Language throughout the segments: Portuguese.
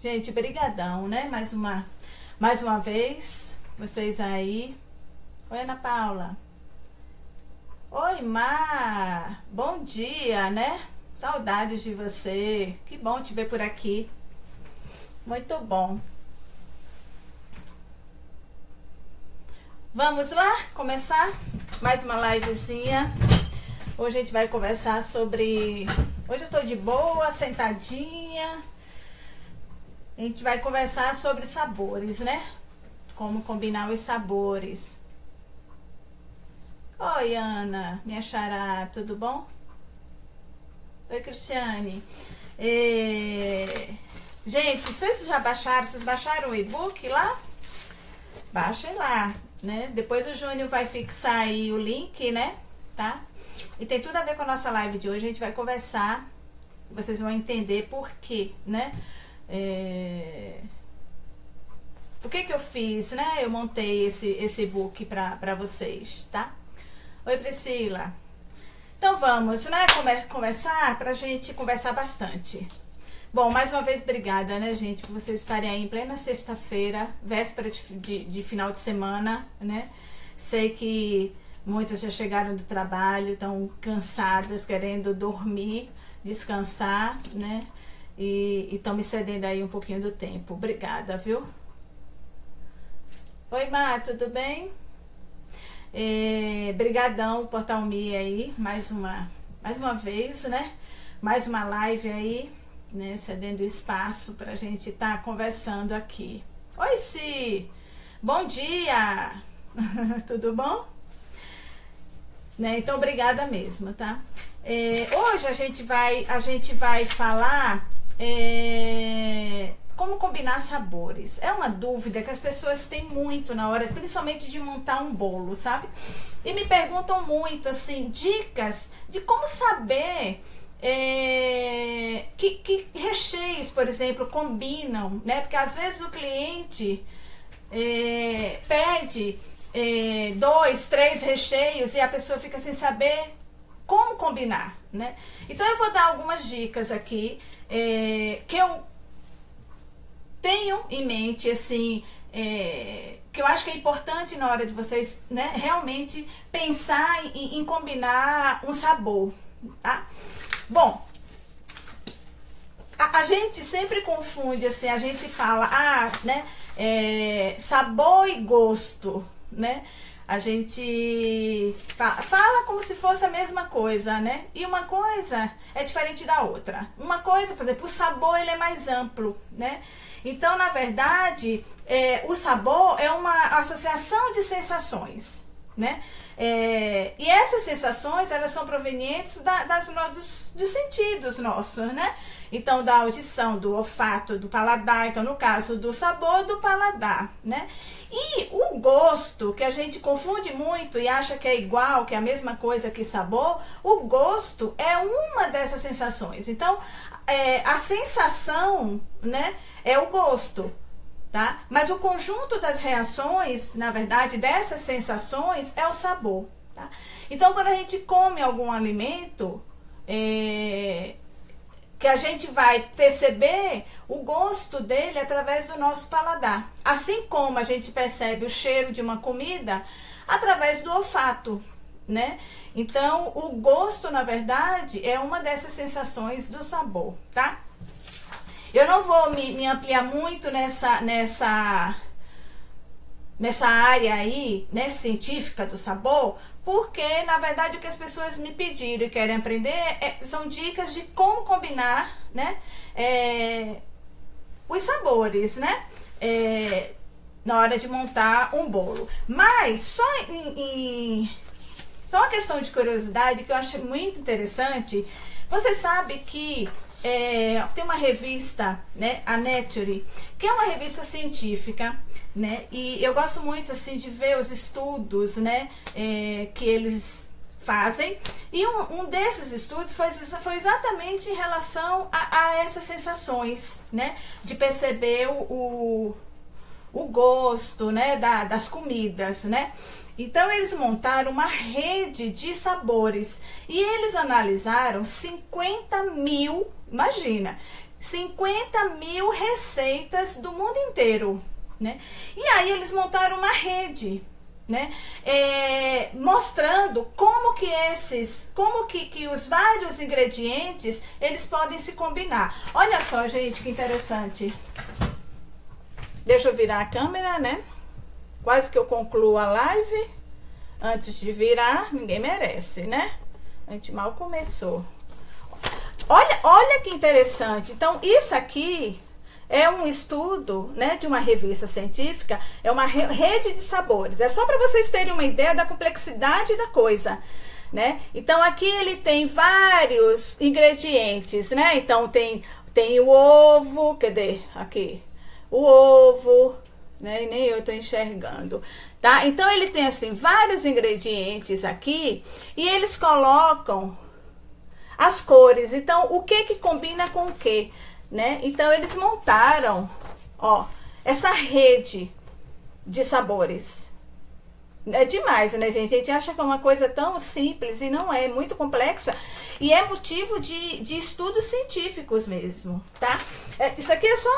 Gente, brigadão, né? Mais uma vez, vocês aí. Oi, Ana Paula. Oi, Mar. Bom dia, né? Saudades de você. Que bom te ver por aqui. Muito bom. Vamos lá começar mais uma livezinha. Hoje a gente vai conversar sobre... Hoje eu tô de boa, sentadinha. A gente vai conversar sobre sabores, né? Como combinar os sabores. Oi, Ana, minha xará, tudo bom? Oi, Cristiane. Gente, vocês já baixaram? Vocês baixaram o e-book lá? Baixem lá, né? Depois o Júnior vai fixar aí o link, né? Tá? E tem tudo a ver com a nossa live de hoje. A gente vai conversar. Vocês vão entender por quê, né? Por que eu fiz, né? Eu montei esse e-book pra vocês, tá? Oi, Priscila. Então vamos, né? Conversar pra gente conversar bastante. Bom, mais uma vez, obrigada, né, gente, por vocês estarem aí em plena sexta-feira, véspera de final de semana, né? Sei que muitas já chegaram do trabalho, estão cansadas, querendo dormir, descansar, né? E estão me cedendo aí um pouquinho do tempo. Obrigada, viu? Oi, Mar, tudo bem? Brigadão, Portal Me aí, mais uma vez, né? Mais uma live aí, né? Cedendo espaço pra gente estar conversando aqui. Oi, Si! Bom dia! Tudo bom? Né? Então, obrigada mesmo, tá? Hoje a gente vai falar como combinar sabores. É uma dúvida que as pessoas têm muito na hora, principalmente de montar um bolo, sabe? E me perguntam muito, assim, dicas de como saber que recheios, por exemplo, combinam, né? Porque às vezes o cliente pede 2, 3 recheios e a pessoa fica sem saber como combinar, né? Então eu vou dar algumas dicas aqui que eu tenho em mente, assim, que eu acho que é importante na hora de vocês, né, realmente pensar em combinar um sabor, tá? Bom, a gente sempre confunde, assim, a gente fala, né, sabor e gosto, né? A gente fala como se fosse a mesma coisa, né? E uma coisa é diferente da outra. Uma coisa, por exemplo, o sabor, ele é mais amplo, né? Então, na verdade, o sabor é uma associação de sensações, né? E essas sensações, elas são provenientes dos sentidos nossos, né? Então, da audição, do olfato, do paladar. Então, no caso do sabor, do paladar, né? E o gosto, que a gente confunde muito e acha que é igual, que é a mesma coisa que sabor, o gosto é uma dessas sensações. Então, a sensação, né, é o gosto, tá? Mas o conjunto das reações, na verdade, dessas sensações, é o sabor, tá? Então, quando a gente come algum alimento, que a gente vai perceber o gosto dele através do nosso paladar. Assim como a gente percebe o cheiro de uma comida através do olfato, né? Então, o gosto, na verdade, é uma dessas sensações do sabor, tá? Eu não vou me ampliar muito nessa área aí, né, científica do sabor, porque, na verdade, o que as pessoas me pediram e querem aprender são dicas de como combinar, né, os sabores, né, na hora de montar um bolo. Mas, só uma questão de curiosidade que eu acho muito interessante, você sabe que tem uma revista, né, a Nature, que é uma revista científica, né, e eu gosto muito, assim, de ver os estudos, né, que eles fazem, e um desses estudos foi exatamente em relação a essas sensações, né, de perceber o gosto, né, das comidas, né. Então, eles montaram uma rede de sabores e eles analisaram 50 mil, imagina, 50 mil receitas do mundo inteiro, né? E aí eles montaram uma rede, né? Mostrando como que os vários ingredientes eles podem se combinar. Olha só, gente, que interessante. Deixa eu virar a câmera, né? Quase que eu concluo a live. Antes de virar, ninguém merece, né? A gente mal começou. Olha que interessante. Então, isso aqui é um estudo, né, de uma revista científica, é uma rede de sabores. É só para vocês terem uma ideia da complexidade da coisa, né? Então, aqui ele tem vários ingredientes, né? Então, tem o ovo, cadê? Aqui. O ovo, né? E nem eu tô enxergando, tá? Então, ele tem, assim, vários ingredientes aqui e eles colocam as cores. Então, o que combina com o que, né? Então, eles montaram, ó, essa rede de sabores. É demais, né, gente? A gente acha que é uma coisa tão simples e não é, muito complexa. E é motivo de estudos científicos mesmo, tá? Isso aqui é só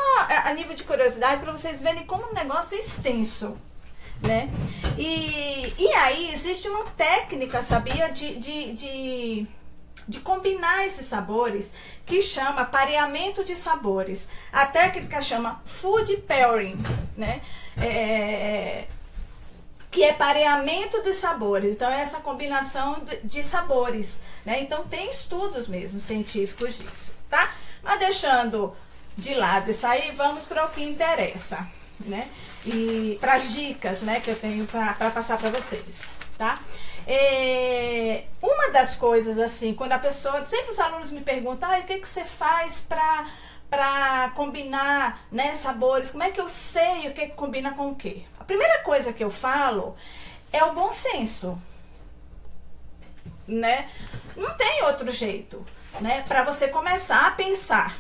a nível de curiosidade para vocês verem como um negócio é extenso, né? E aí, existe uma técnica, sabia? De combinar esses sabores, que chama pareamento de sabores. A técnica chama food pairing, né? Que é pareamento de sabores. Então, é essa combinação de sabores, né? Então, tem estudos mesmo científicos disso, tá? Mas deixando de lado isso aí, vamos para o que interessa, né? E para as dicas, né, que eu tenho para passar para vocês, tá? Uma das coisas, assim, quando a pessoa, sempre os alunos me perguntam, o que você faz para combinar, né, sabores, como é que eu sei o que combina com o que? A primeira coisa que eu falo é o bom senso, né? Não tem outro jeito, né, para você começar a pensar,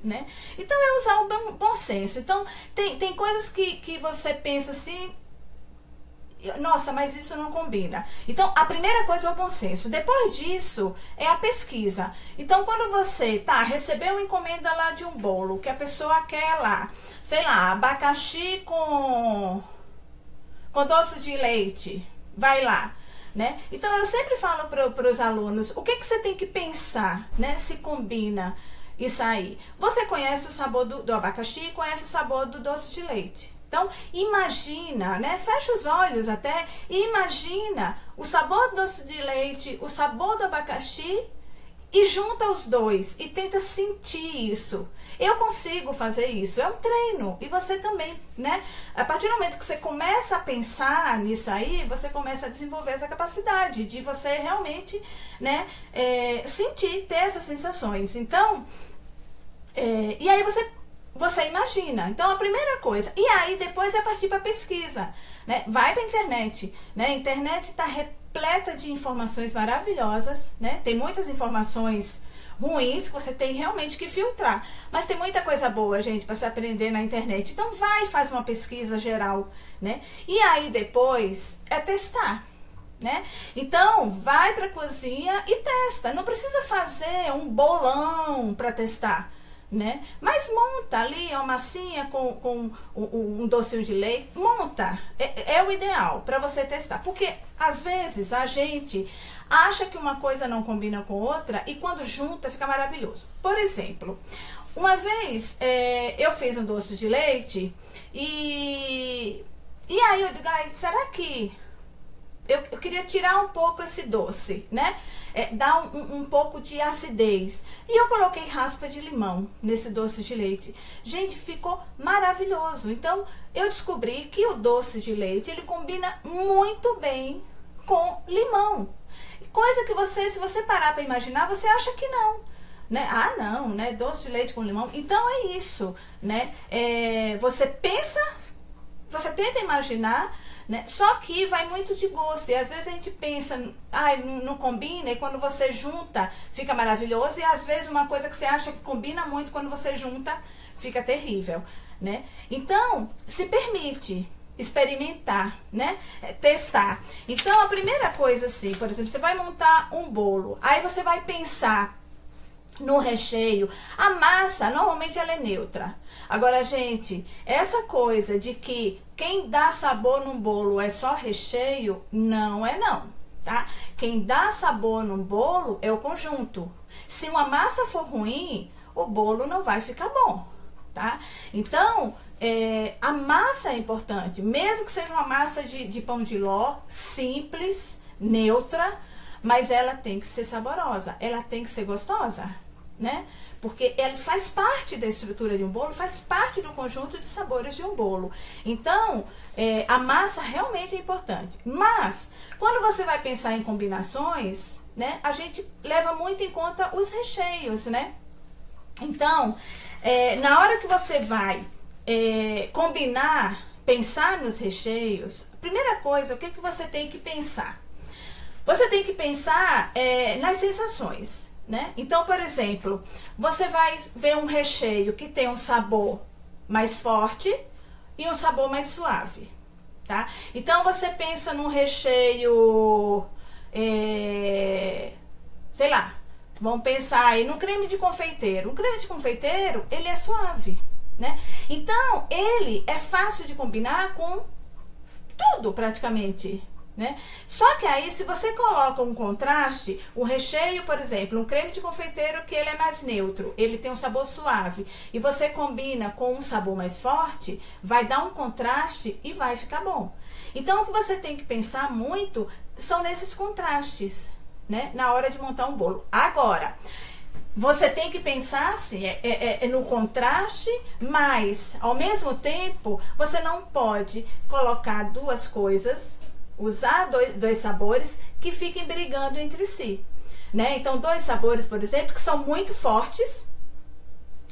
né? Então é usar o bom senso. Então tem coisas que você pensa assim, nossa, mas isso não combina. Então, a primeira coisa é o bom senso. Depois disso, é a pesquisa. Então, quando você, recebeu uma encomenda lá de um bolo, que a pessoa quer lá, sei lá, abacaxi com doce de leite, vai lá, né? Então, eu sempre falo para os alunos, o que você tem que pensar, né? Se combina isso aí. Você conhece o sabor do abacaxi e conhece o sabor do doce de leite. Então, imagina, né? Fecha os olhos até e imagina o sabor do doce de leite, o sabor do abacaxi e junta os dois e tenta sentir isso. Eu consigo fazer isso, é um treino. E você também, né? A partir do momento que você começa a pensar nisso aí, você começa a desenvolver essa capacidade de você realmente, né, sentir, ter essas sensações. Então, e aí você imagina. Então, a primeira coisa. E aí, depois é partir para pesquisa, né? Vai para a internet, né? A internet está repleta de informações maravilhosas, né? Tem muitas informações ruins que você tem realmente que filtrar. Mas tem muita coisa boa, gente, para se aprender na internet. Então, vai e faz uma pesquisa geral, né? E aí, depois, é testar, né? Então, vai para a cozinha e testa. Não precisa fazer um bolão para testar, né? Mas monta ali uma massinha com um docinho de leite, monta, é o ideal para você testar, porque às vezes a gente acha que uma coisa não combina com outra e quando junta fica maravilhoso. Por exemplo, uma vez eu fiz um doce de leite e aí eu digo, será que eu queria tirar um pouco esse doce, né? Dar um pouco de acidez. E eu coloquei raspa de limão nesse doce de leite. Gente, ficou maravilhoso. Então, eu descobri que o doce de leite, ele combina muito bem com limão. Coisa que se você parar para imaginar, você acha que não, né? Ah, não, né? Doce de leite com limão. Então, é isso, né? Você pensa, você tenta imaginar, né? Só que vai muito de gosto. E às vezes a gente pensa, não combina, e quando você junta, fica maravilhoso. E às vezes uma coisa que você acha que combina muito, quando você junta, fica terrível, né? Então, se permite experimentar, né? Testar. Então, a primeira coisa, assim, por exemplo, você vai montar um bolo, aí você vai pensar, no recheio. A massa, normalmente ela é neutra. Agora, gente, essa coisa de que quem dá sabor num bolo é só recheio, não é não, tá? Quem dá sabor num bolo é o conjunto. Se uma massa for ruim, o bolo não vai ficar bom, tá? Então, a massa é importante, mesmo que seja uma massa de pão de ló, simples, neutra, mas ela tem que ser saborosa, ela tem que ser gostosa, né? Porque ela faz parte da estrutura de um bolo, faz parte do conjunto de sabores de um bolo. Então, a massa realmente é importante. Mas, quando você vai pensar em combinações, né, a gente leva muito em conta os recheios, né? Então, na hora que você vai combinar, pensar nos recheios, a primeira coisa, o que você tem que pensar? Você tem que pensar nas sensações, né? Então, por exemplo, você vai ver um recheio que tem um sabor mais forte e um sabor mais suave, tá? Então, você pensa num recheio, sei lá, vamos pensar aí no creme de confeiteiro. Um creme de confeiteiro, ele é suave, né? Então, ele é fácil de combinar com tudo, praticamente, né? Só que aí, se você coloca um contraste, o recheio, por exemplo, um creme de confeiteiro que ele é mais neutro, ele tem um sabor suave, e você combina com um sabor mais forte, vai dar um contraste e vai ficar bom. Então, o que você tem que pensar muito são nesses contrastes, né? Na hora de montar um bolo. Agora, você tem que pensar assim, no contraste, mas, ao mesmo tempo, você não pode colocar duas coisas, usar dois sabores que fiquem brigando entre si, né? Então, dois sabores, por exemplo, que são muito fortes,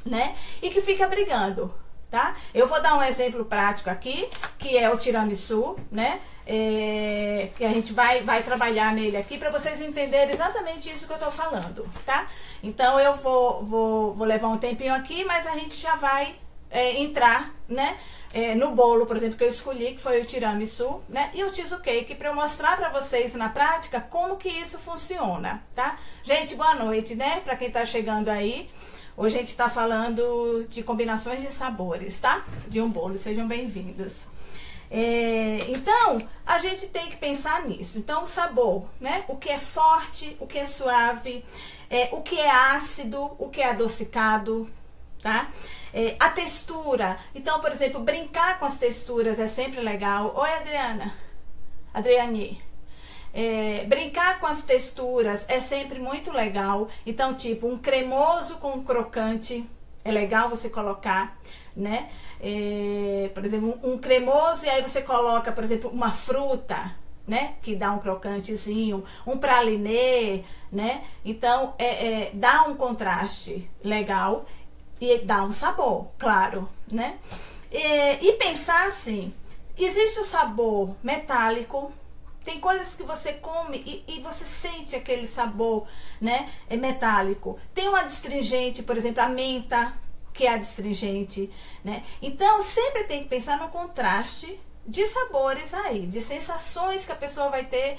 né? E que fica brigando, tá? Eu vou dar um exemplo prático aqui, que é o tiramisu, né? Que a gente vai trabalhar nele aqui para vocês entenderem exatamente isso que eu tô falando, tá? Então, eu vou levar um tempinho aqui, mas a gente já vai entrar, né? No bolo, por exemplo, que eu escolhi, que foi o tiramisu, né? E o cheesecake, para eu mostrar para vocês na prática como que isso funciona, tá? Gente, boa noite, né? Para quem tá chegando aí, hoje a gente tá falando de combinações de sabores, tá? De um bolo, sejam bem-vindos. Então, a gente tem que pensar nisso. Então, o sabor, né? O que é forte, o que é suave, o que é ácido, o que é adocicado, tá? A textura. Então, por exemplo, brincar com as texturas é sempre legal. Oi, Adriane. Brincar com as texturas é sempre muito legal. Então, tipo, um cremoso com um crocante é legal você colocar, né? Por exemplo, um cremoso e aí você coloca, por exemplo, uma fruta, né? Que dá um crocantezinho, um pralinê, né? Então, dá um contraste legal e dá um sabor, claro, né? E pensar assim, existe o sabor metálico, tem coisas que você come e você sente aquele sabor, né? Metálico. Tem um adstringente, por exemplo, a menta, que é adstringente, né? Então, sempre tem que pensar no contraste de sabores aí, de sensações que a pessoa vai ter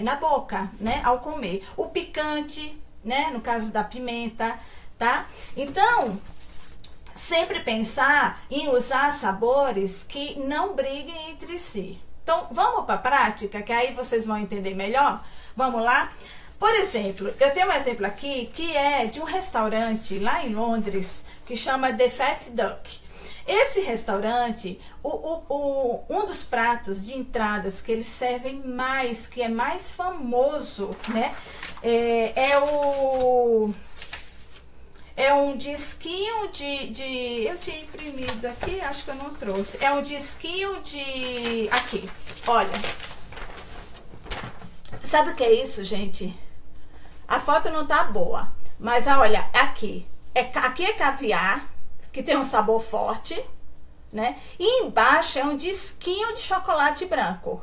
na boca, né? Ao comer. O picante, né? No caso da pimenta, tá? Então, sempre pensar em usar sabores que não briguem entre si. Então, vamos para a prática, que aí vocês vão entender melhor? Vamos lá? Por exemplo, eu tenho um exemplo aqui que é de um restaurante lá em Londres que chama The Fat Duck. Esse restaurante, um dos pratos de entradas que eles servem mais, que é mais famoso, né? É um disquinho de... Eu tinha imprimido aqui, acho que eu não trouxe. É um disquinho de... Aqui, olha. Sabe o que é isso, gente? A foto não tá boa. Mas, olha, aqui. Aqui é caviar, que tem um sabor forte, né? E embaixo é um disquinho de chocolate branco.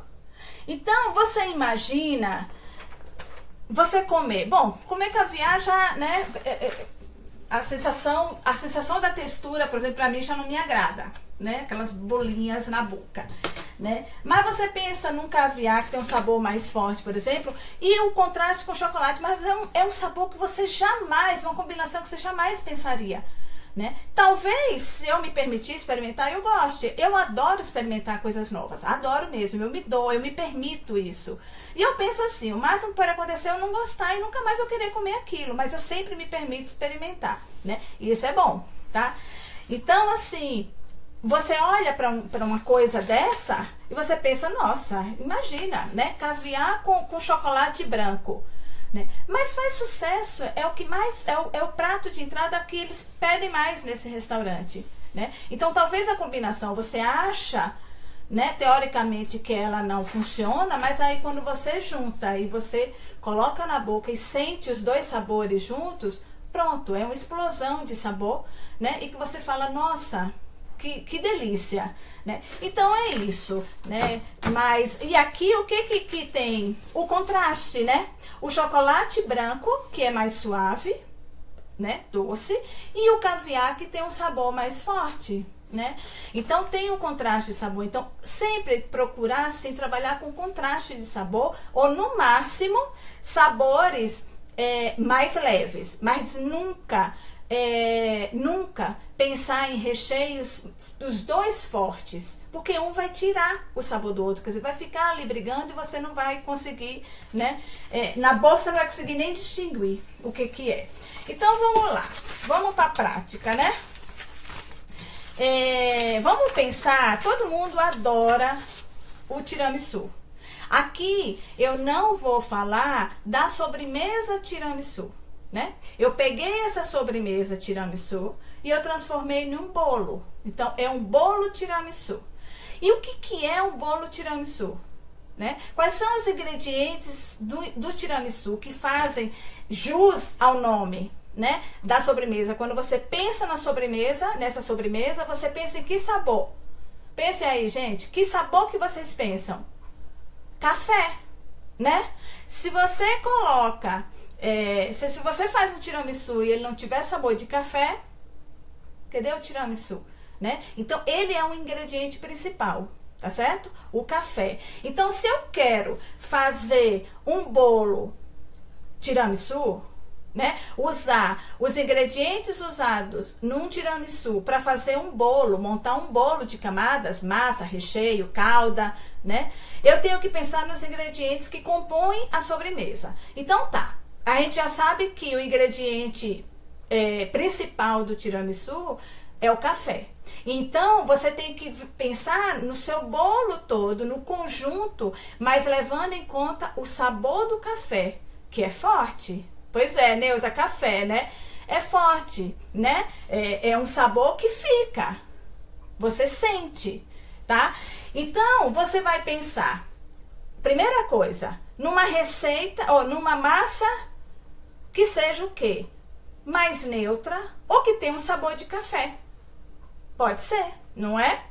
Então, você imagina... Você comer... Bom, comer caviar já, né... A sensação da textura, por exemplo, pra mim já não me agrada, né? Aquelas bolinhas na boca. né? Mas você pensa num caviar que tem um sabor mais forte, por exemplo, e o contraste com chocolate, mas é um sabor que você jamais, uma combinação que você jamais pensaria, né? Talvez, se eu me permitir experimentar, eu goste. Eu adoro experimentar coisas novas, adoro mesmo, eu me permito isso. E eu penso assim, o máximo que pode acontecer é eu não gostar e nunca mais eu querer comer aquilo, mas eu sempre me permito experimentar, né? E isso é bom, tá? Então, assim, você olha para uma coisa dessa e você pensa, nossa, imagina, né? Caviar com chocolate branco. Né? Mas faz sucesso, é o que mais é o prato de entrada que eles pedem mais nesse restaurante, né? Então talvez a combinação você acha, né, teoricamente que ela não funciona, mas aí quando você junta e você coloca na boca e sente os dois sabores juntos, pronto, é uma explosão de sabor, né? E que você fala, nossa, que delícia, né? Então é isso, né? Mas, e aqui o que tem? O contraste, né? O chocolate branco, que é mais suave, né? Doce, e o caviar, que tem um sabor mais forte, né? Então tem um contraste de sabor. Então sempre procurar, assim, trabalhar com contraste de sabor, ou no máximo, sabores mais leves, mas nunca pensar em recheios os dois fortes, porque um vai tirar o sabor do outro, quer dizer, vai ficar ali brigando e você não vai conseguir, né? Na boca você não vai conseguir nem distinguir o que é. Então vamos lá, vamos para a prática, né? Vamos pensar, todo mundo adora o tiramisu. Aqui eu não vou falar da sobremesa tiramisu, né? Eu peguei essa sobremesa tiramisu e eu transformei num bolo. Então, é um bolo tiramisu. E o que é um bolo tiramisu? Né? Quais são os ingredientes do tiramisu que fazem jus ao nome, né, da sobremesa? Quando você pensa nessa sobremesa, você pensa em que sabor? Pense aí, gente, que sabor que vocês pensam? Café, né? Se você coloca... se você faz um tiramisu e ele não tiver sabor de café, cadê o tiramisu? Né? Então, ele é um ingrediente principal, tá certo? O café. Então, se eu quero fazer um bolo tiramisu, né? Usar os ingredientes usados num tiramisu para fazer um bolo, montar um bolo de camadas, massa, recheio, calda, né? Eu tenho que pensar nos ingredientes que compõem a sobremesa. Então, tá. A gente já sabe que o ingrediente principal do tiramisu é o café. Então, você tem que pensar no seu bolo todo, no conjunto, mas levando em conta o sabor do café, que é forte. Pois é, Neuza, café, né? É forte, né? É um sabor que fica. Você sente, tá? Então, você vai pensar, primeira coisa, numa receita, ou numa massa que seja o quê? Mais neutra ou que tenha um sabor de café. Pode ser, não é?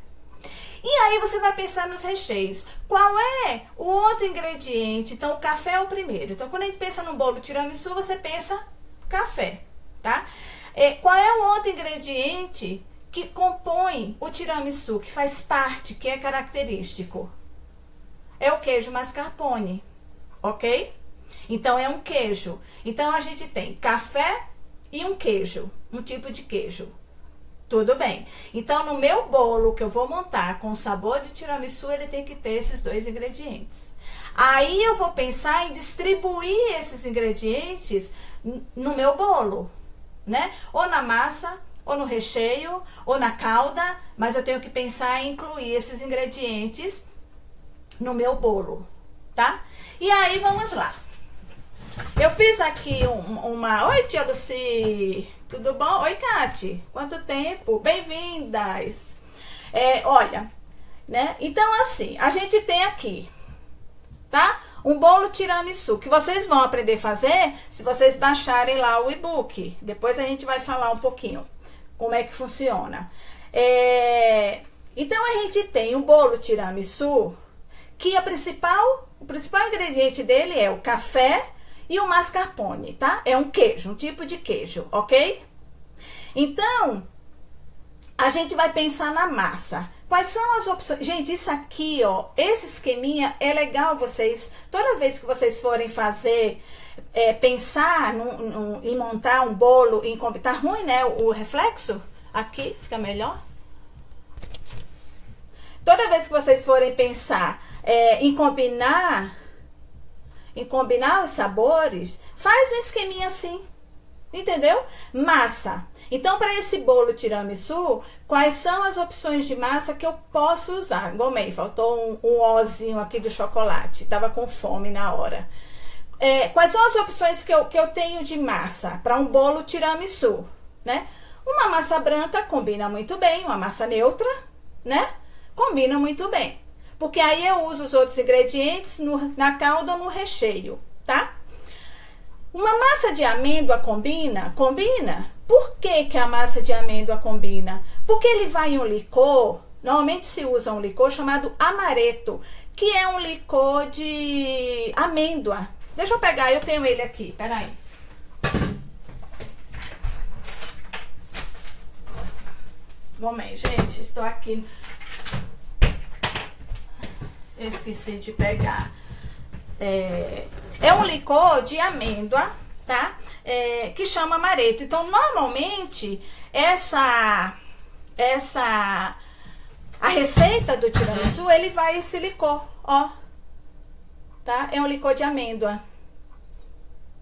E aí você vai pensar nos recheios. Qual é o outro ingrediente? Então, o café é o primeiro. Então, quando a gente pensa no bolo tiramisu, você pensa café, tá? Qual é o outro ingrediente que compõe o tiramisu, que faz parte, que é característico? É o queijo mascarpone, ok? Então, é um queijo. Então, a gente tem café e um queijo, um tipo de queijo. Tudo bem. Então, no meu bolo que eu vou montar com sabor de tiramisu, ele tem que ter esses dois ingredientes. Aí, eu vou pensar em distribuir esses ingredientes no meu bolo, né? Ou na massa, ou no recheio, ou na calda, mas eu tenho que pensar em incluir esses ingredientes no meu bolo, tá? E aí, vamos lá. Eu fiz aqui Oi, tia Luci, tudo bom? Oi, Cati, quanto tempo? Bem-vindas. Olha, né? Então, assim, a gente tem aqui, tá? Um bolo tiramisu, que vocês vão aprender a fazer se vocês baixarem lá o e-book. Depois a gente vai falar um pouquinho como é que funciona. Então, a gente tem um bolo tiramisu, que o principal ingrediente dele é o café e o mascarpone, tá? É um queijo, um tipo de queijo, ok? Então, a gente vai pensar na massa. Quais são as opções? Gente, isso aqui, ó, esse esqueminha é legal vocês, toda vez que vocês forem fazer, pensar em montar um bolo, tá ruim, né, o reflexo? Aqui fica melhor. Toda vez que vocês forem pensar em combinar os sabores, faz um esqueminha assim, entendeu? Massa. Então, para esse bolo tiramisu, quais são as opções de massa que eu posso usar? Gomei, faltou um ozinho aqui de chocolate, tava com fome na hora. Quais são as opções que eu tenho de massa para um bolo tiramisu, né? Uma massa branca combina muito bem, uma massa neutra, né? Combina muito bem. Porque aí eu uso os outros ingredientes na calda ou no recheio, tá? Uma massa de amêndoa combina? Combina. Por que a massa de amêndoa combina? Porque ele vai em um licor, normalmente se usa um licor chamado amaretto, que é um licor de amêndoa. Deixa eu pegar, eu tenho ele aqui, peraí. Bom, gente, estou aqui. Eu esqueci de pegar. É um licor de amêndoa, tá? Que chama amaretto. Então, normalmente, a receita do tiramisu, ele vai esse licor, ó. Tá? É um licor de amêndoa.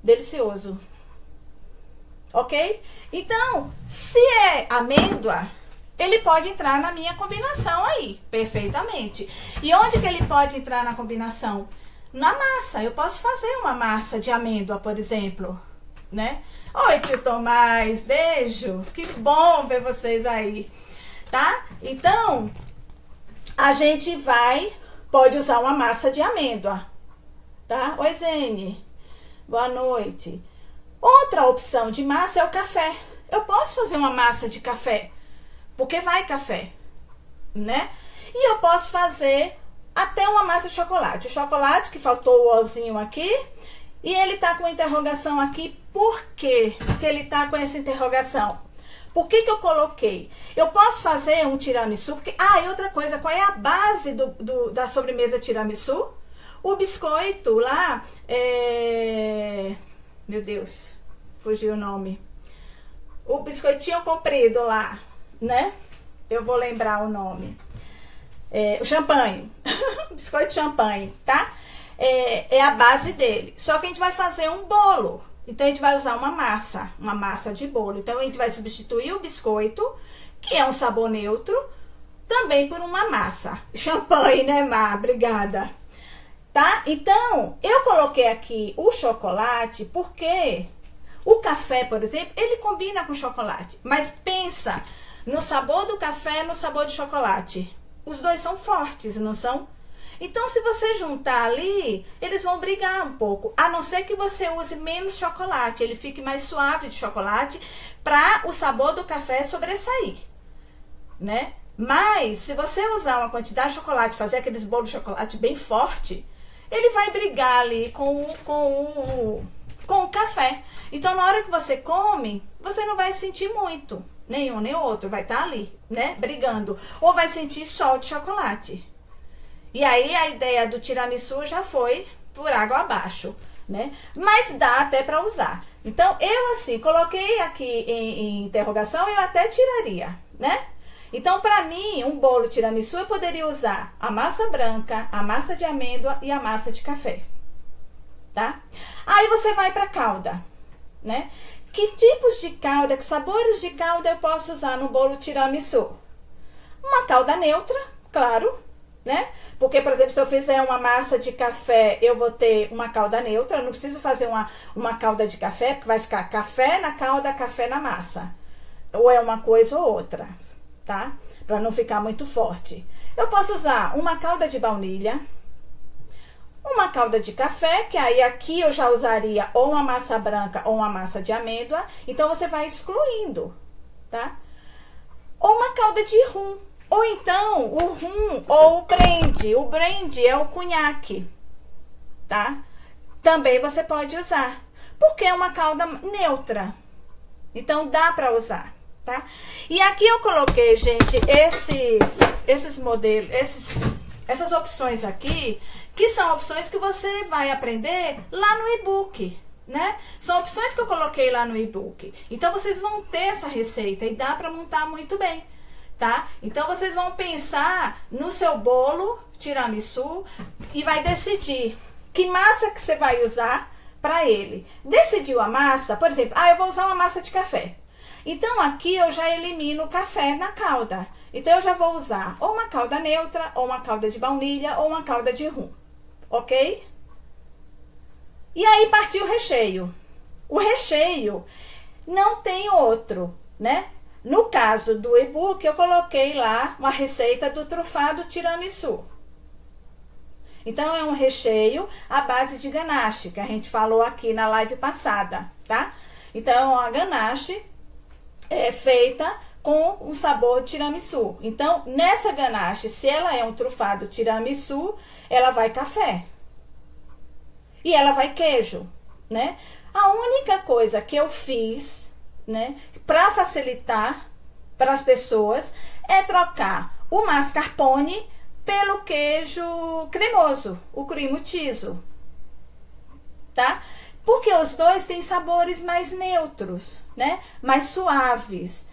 Delicioso. Ok? Então, se é amêndoa, ele pode entrar na minha combinação aí, perfeitamente. E onde que ele pode entrar na combinação? Na massa. Eu posso fazer uma massa de amêndoa, por exemplo, né? Oi, tio Tomás, beijo. Que bom ver vocês aí, tá? Então, a gente pode usar uma massa de amêndoa, tá? Oi, Zene. Boa noite. Outra opção de massa é o café. Eu posso fazer uma massa de café, porque vai café, né? E eu posso fazer até uma massa de chocolate. O chocolate, que faltou o ozinho aqui, e ele tá com interrogação aqui. Por quê que ele tá com essa interrogação? Por que eu coloquei? Eu posso fazer um tiramisu, porque... e outra coisa, qual é a base da sobremesa tiramisu? O biscoito lá, meu Deus, fugiu o nome. O biscoitinho comprido lá, né? Eu vou lembrar o nome. O champanhe. Biscoito champanhe, tá? É a base dele. Só que a gente vai fazer um bolo. Então, a gente vai usar uma massa de bolo. Então, a gente vai substituir o biscoito, que é um sabor neutro, também por uma massa. Champanhe, né, Má? Obrigada. Tá? Então, eu coloquei aqui o chocolate porque o café, por exemplo, ele combina com chocolate. Mas pensa no sabor do café e no sabor de chocolate. Os dois são fortes, não são? Então, se você juntar ali, eles vão brigar um pouco. A não ser que você use menos chocolate. Ele fique mais suave de chocolate para o sabor do café sobressair, né? Mas, se você usar uma quantidade de chocolate, fazer aqueles bolos de chocolate bem forte, ele vai brigar ali com o café. Então, na hora que você come, você não vai sentir muito. Nenhum nem outro. Vai estar ali, né? Brigando. Ou vai sentir só de chocolate. E aí, a ideia do tiramisu já foi por água abaixo, né? Mas dá até para usar. Então, eu assim, coloquei aqui em interrogação, eu até tiraria, né? Então, para mim, um bolo tiramisu, eu poderia usar a massa branca, a massa de amêndoa e a massa de café, tá? Aí você vai para calda, né? Que tipos de calda, que sabores de calda eu posso usar no bolo tiramisu? Uma calda neutra, claro, né? Porque, por exemplo, se eu fizer uma massa de café, eu vou ter uma calda neutra. Eu não preciso fazer uma calda de café, porque vai ficar café na calda, café na massa. Ou é uma coisa ou outra, tá? Para não ficar muito forte. Eu posso usar uma calda de baunilha, uma calda de café, que aí aqui eu já usaria ou uma massa branca ou uma massa de amêndoa. Então, você vai excluindo, tá? Ou uma calda de rum. Ou então, o rum ou o brandy. O brandy é o cunhaque, tá? Também você pode usar, porque é uma calda neutra. Então, dá para usar, tá? E aqui eu coloquei, gente, esses modelos, essas opções aqui, que são opções que você vai aprender lá no e-book, né? São opções que eu coloquei lá no e-book. Então, vocês vão ter essa receita e dá para montar muito bem, tá? Então, vocês vão pensar no seu bolo tiramisu e vai decidir que massa que você vai usar para ele. Decidiu a massa, por exemplo, eu vou usar uma massa de café. Então, aqui eu já elimino o café na calda. Então, eu já vou usar ou uma calda neutra, ou uma calda de baunilha, ou uma calda de rum. Ok? E aí, partiu o recheio. O recheio não tem outro, né? No caso do e-book, eu coloquei lá uma receita do trufado tiramisu. Então, é um recheio à base de ganache, que a gente falou aqui na live passada, tá? Então, a ganache é feita com o sabor tiramisu. Então, nessa ganache, se ela é um trufado tiramisu, ela vai café. E ela vai queijo, né? A única coisa que eu fiz, né, para facilitar para as pessoas, é trocar o mascarpone pelo queijo cremoso, o cream cheese, tá? Porque os dois têm sabores mais neutros, né? Mais suaves,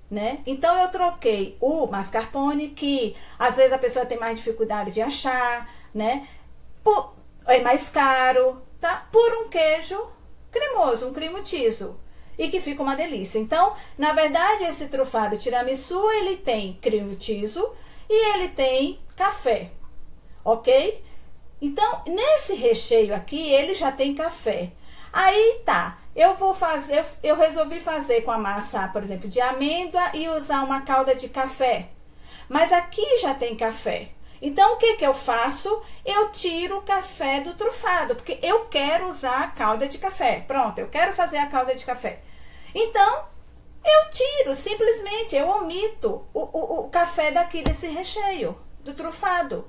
né? Então, eu troquei o mascarpone, que às vezes a pessoa tem mais dificuldade de achar, né? É mais caro, tá? Por um queijo cremoso, um cream cheese, e que fica uma delícia. Então, na verdade, esse trufado tiramisu, ele tem cream cheese e ele tem café, ok? Então, nesse recheio aqui, ele já tem café. Aí, tá, eu resolvi fazer com a massa, por exemplo, de amêndoa e usar uma calda de café. Mas aqui já tem café. Então, o que eu faço? Eu tiro o café do trufado, porque eu quero usar a calda de café. Pronto, eu quero fazer a calda de café. Então, eu tiro, simplesmente, eu omito o café daqui desse recheio, do trufado.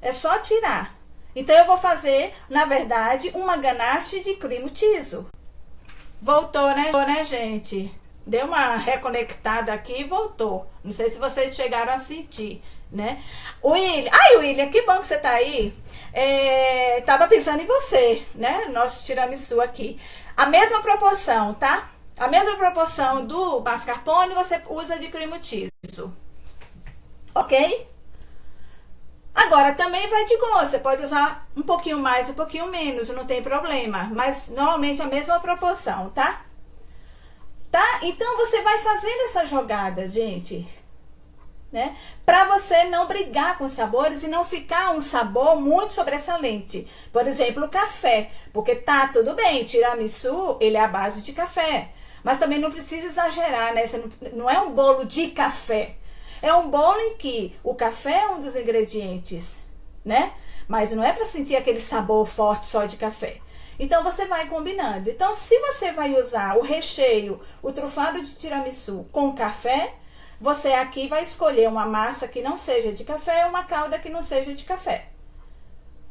É só tirar. Então, eu vou fazer, na verdade, uma ganache de cream cheese. Voltou, né, gente? Deu uma reconectada aqui e voltou. Não sei se vocês chegaram a sentir, né? William, William, que bom que você tá aí. Tava pensando em você, né? Nosso tiramisu aqui. A mesma proporção, tá? A mesma proporção do mascarpone você usa de cream cheese. Ok? Agora, também vai de gosto. Você pode usar um pouquinho mais, um pouquinho menos, não tem problema. Mas, normalmente, a mesma proporção, tá? Tá? Então, você vai fazendo essas jogadas, gente, né? Pra você não brigar com os sabores e não ficar um sabor muito sobressalente. Por exemplo, o café. Porque tá tudo bem, tiramisu, ele é a base de café. Mas também não precisa exagerar, né? Você não é um bolo de café. É um bolo em que o café é um dos ingredientes, né? Mas não é para sentir aquele sabor forte só de café. Então, você vai combinando. Então, se você vai usar o recheio, o trufado de tiramisu com café, você aqui vai escolher uma massa que não seja de café e uma calda que não seja de café,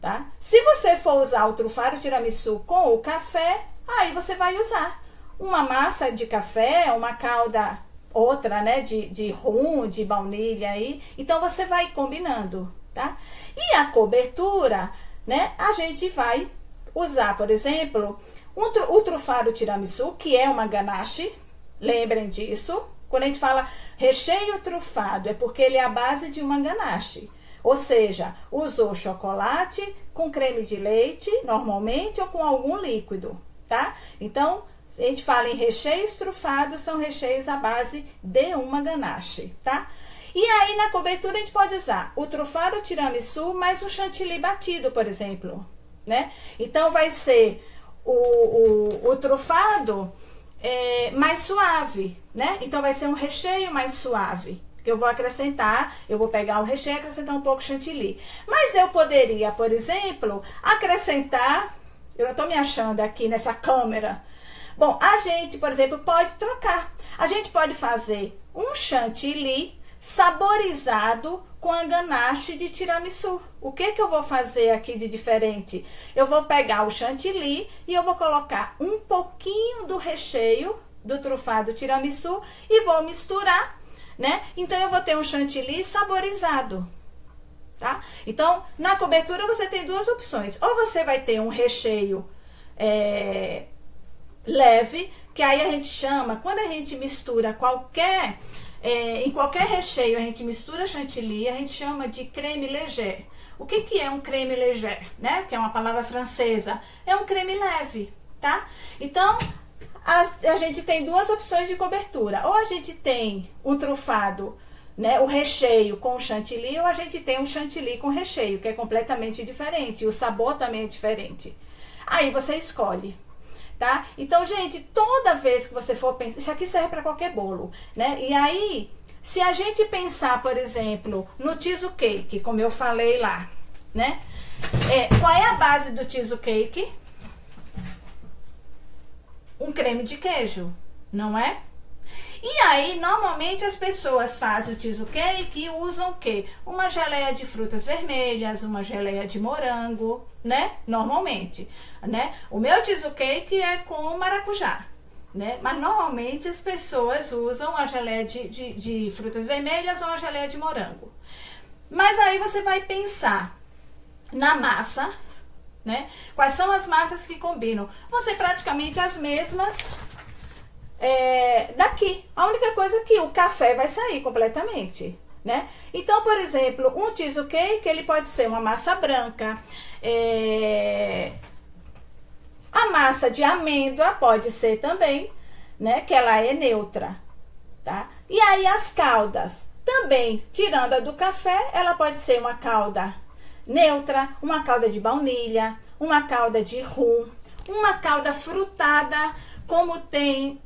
tá? Se você for usar o trufado tiramisu com o café, aí você vai usar uma massa de café, uma calda, outra, né, de rum, de baunilha aí. Então, você vai combinando, tá? E a cobertura, né, a gente vai usar, por exemplo, o trufado tiramisu, que é uma ganache. Lembrem disso. Quando a gente fala recheio trufado, é porque ele é a base de uma ganache. Ou seja, usou chocolate com creme de leite, normalmente, ou com algum líquido, tá? Então, a gente fala em recheios trufados, são recheios à base de uma ganache, tá? E aí, na cobertura, a gente pode usar o trufado tiramisu mais o chantilly batido, por exemplo, né? Então, vai ser o trufado mais suave, né? Então, vai ser um recheio mais suave, que eu vou acrescentar, eu vou pegar o recheio e acrescentar um pouco de chantilly. Mas eu poderia, por exemplo, acrescentar, eu tô me achando aqui nessa câmera. Bom, a gente, por exemplo, pode trocar. A gente pode fazer um chantilly saborizado com a ganache de tiramisu. O que eu vou fazer aqui de diferente? Eu vou pegar o chantilly e eu vou colocar um pouquinho do recheio, do trufado tiramisu e vou misturar, né? Então eu vou ter um chantilly saborizado, tá? Então, na cobertura você tem duas opções. Ou você vai ter um recheio leve, que aí a gente chama, quando a gente mistura em qualquer recheio a gente mistura chantilly, a gente chama de creme léger. O que é um creme léger, né? Que é uma palavra francesa. É um creme leve, tá? Então, a gente tem duas opções de cobertura. Ou a gente tem um trufado, né, o recheio com chantilly, ou a gente tem um chantilly com recheio, que é completamente diferente. O sabor também é diferente. Aí você escolhe, tá? Então, gente, toda vez que você for pensar, isso aqui serve para qualquer bolo, né? E aí, se a gente pensar, por exemplo, no cheesecake, como eu falei lá, né? Qual é a base do cheesecake? Um creme de queijo, não é? E aí, normalmente as pessoas fazem o cheesecake e usam o quê? Uma geleia de frutas vermelhas, uma geleia de morango, né? Normalmente, né? O meu cheesecake é com maracujá, né? Mas normalmente as pessoas usam a geleia de frutas vermelhas ou a geleia de morango. Mas aí você vai pensar na massa, né? Quais são as massas que combinam? Vão ser praticamente as mesmas daqui. A única coisa é que o café vai sair completamente, né? Então, por exemplo, um cheesecake, ele pode ser uma massa branca, a massa de amêndoa pode ser também, né? Que ela é neutra, tá? E aí as caldas, também, tirando a do café, ela pode ser uma calda neutra, uma calda de baunilha, uma calda de rum, uma calda frutada, como tem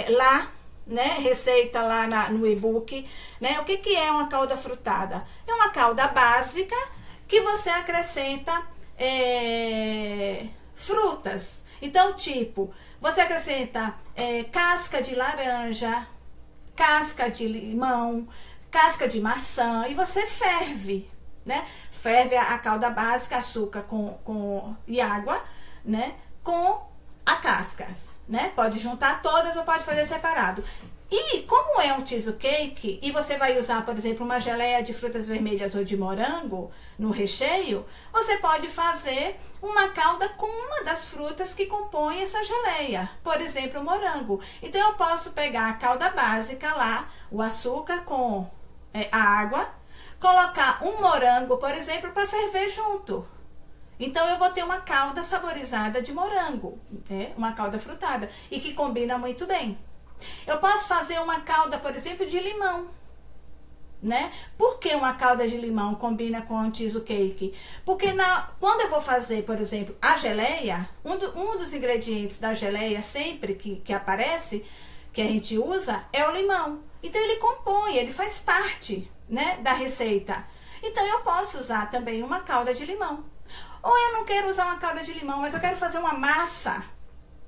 lá, né, receita lá no e-book, né? O que é uma calda frutada? É uma calda básica que você acrescenta frutas. Então, tipo, você acrescenta casca de laranja, casca de limão, casca de maçã e você ferve, né? Ferve a calda básica, açúcar e água, né? Com a cascas, né? Pode juntar todas ou pode fazer separado. E como é um cheesecake e você vai usar, por exemplo, uma geleia de frutas vermelhas ou de morango no recheio, você pode fazer uma calda com uma das frutas que compõem essa geleia, por exemplo, o morango. Então eu posso pegar a calda básica lá, o açúcar com a água, colocar um morango, por exemplo, para ferver junto. Então eu vou ter uma calda saborizada de morango, né? Uma calda frutada e que combina muito bem. Eu posso fazer uma calda, por exemplo, de limão, né? Por que uma calda de limão combina com o cheesecake? Porque quando eu vou fazer, por exemplo, a geleia, um dos ingredientes da geleia sempre que aparece, que a gente usa, é o limão. Então ele compõe, ele faz parte, né, da receita. Então eu posso usar também uma calda de limão. Ou eu não quero usar uma calda de limão, mas eu quero fazer uma massa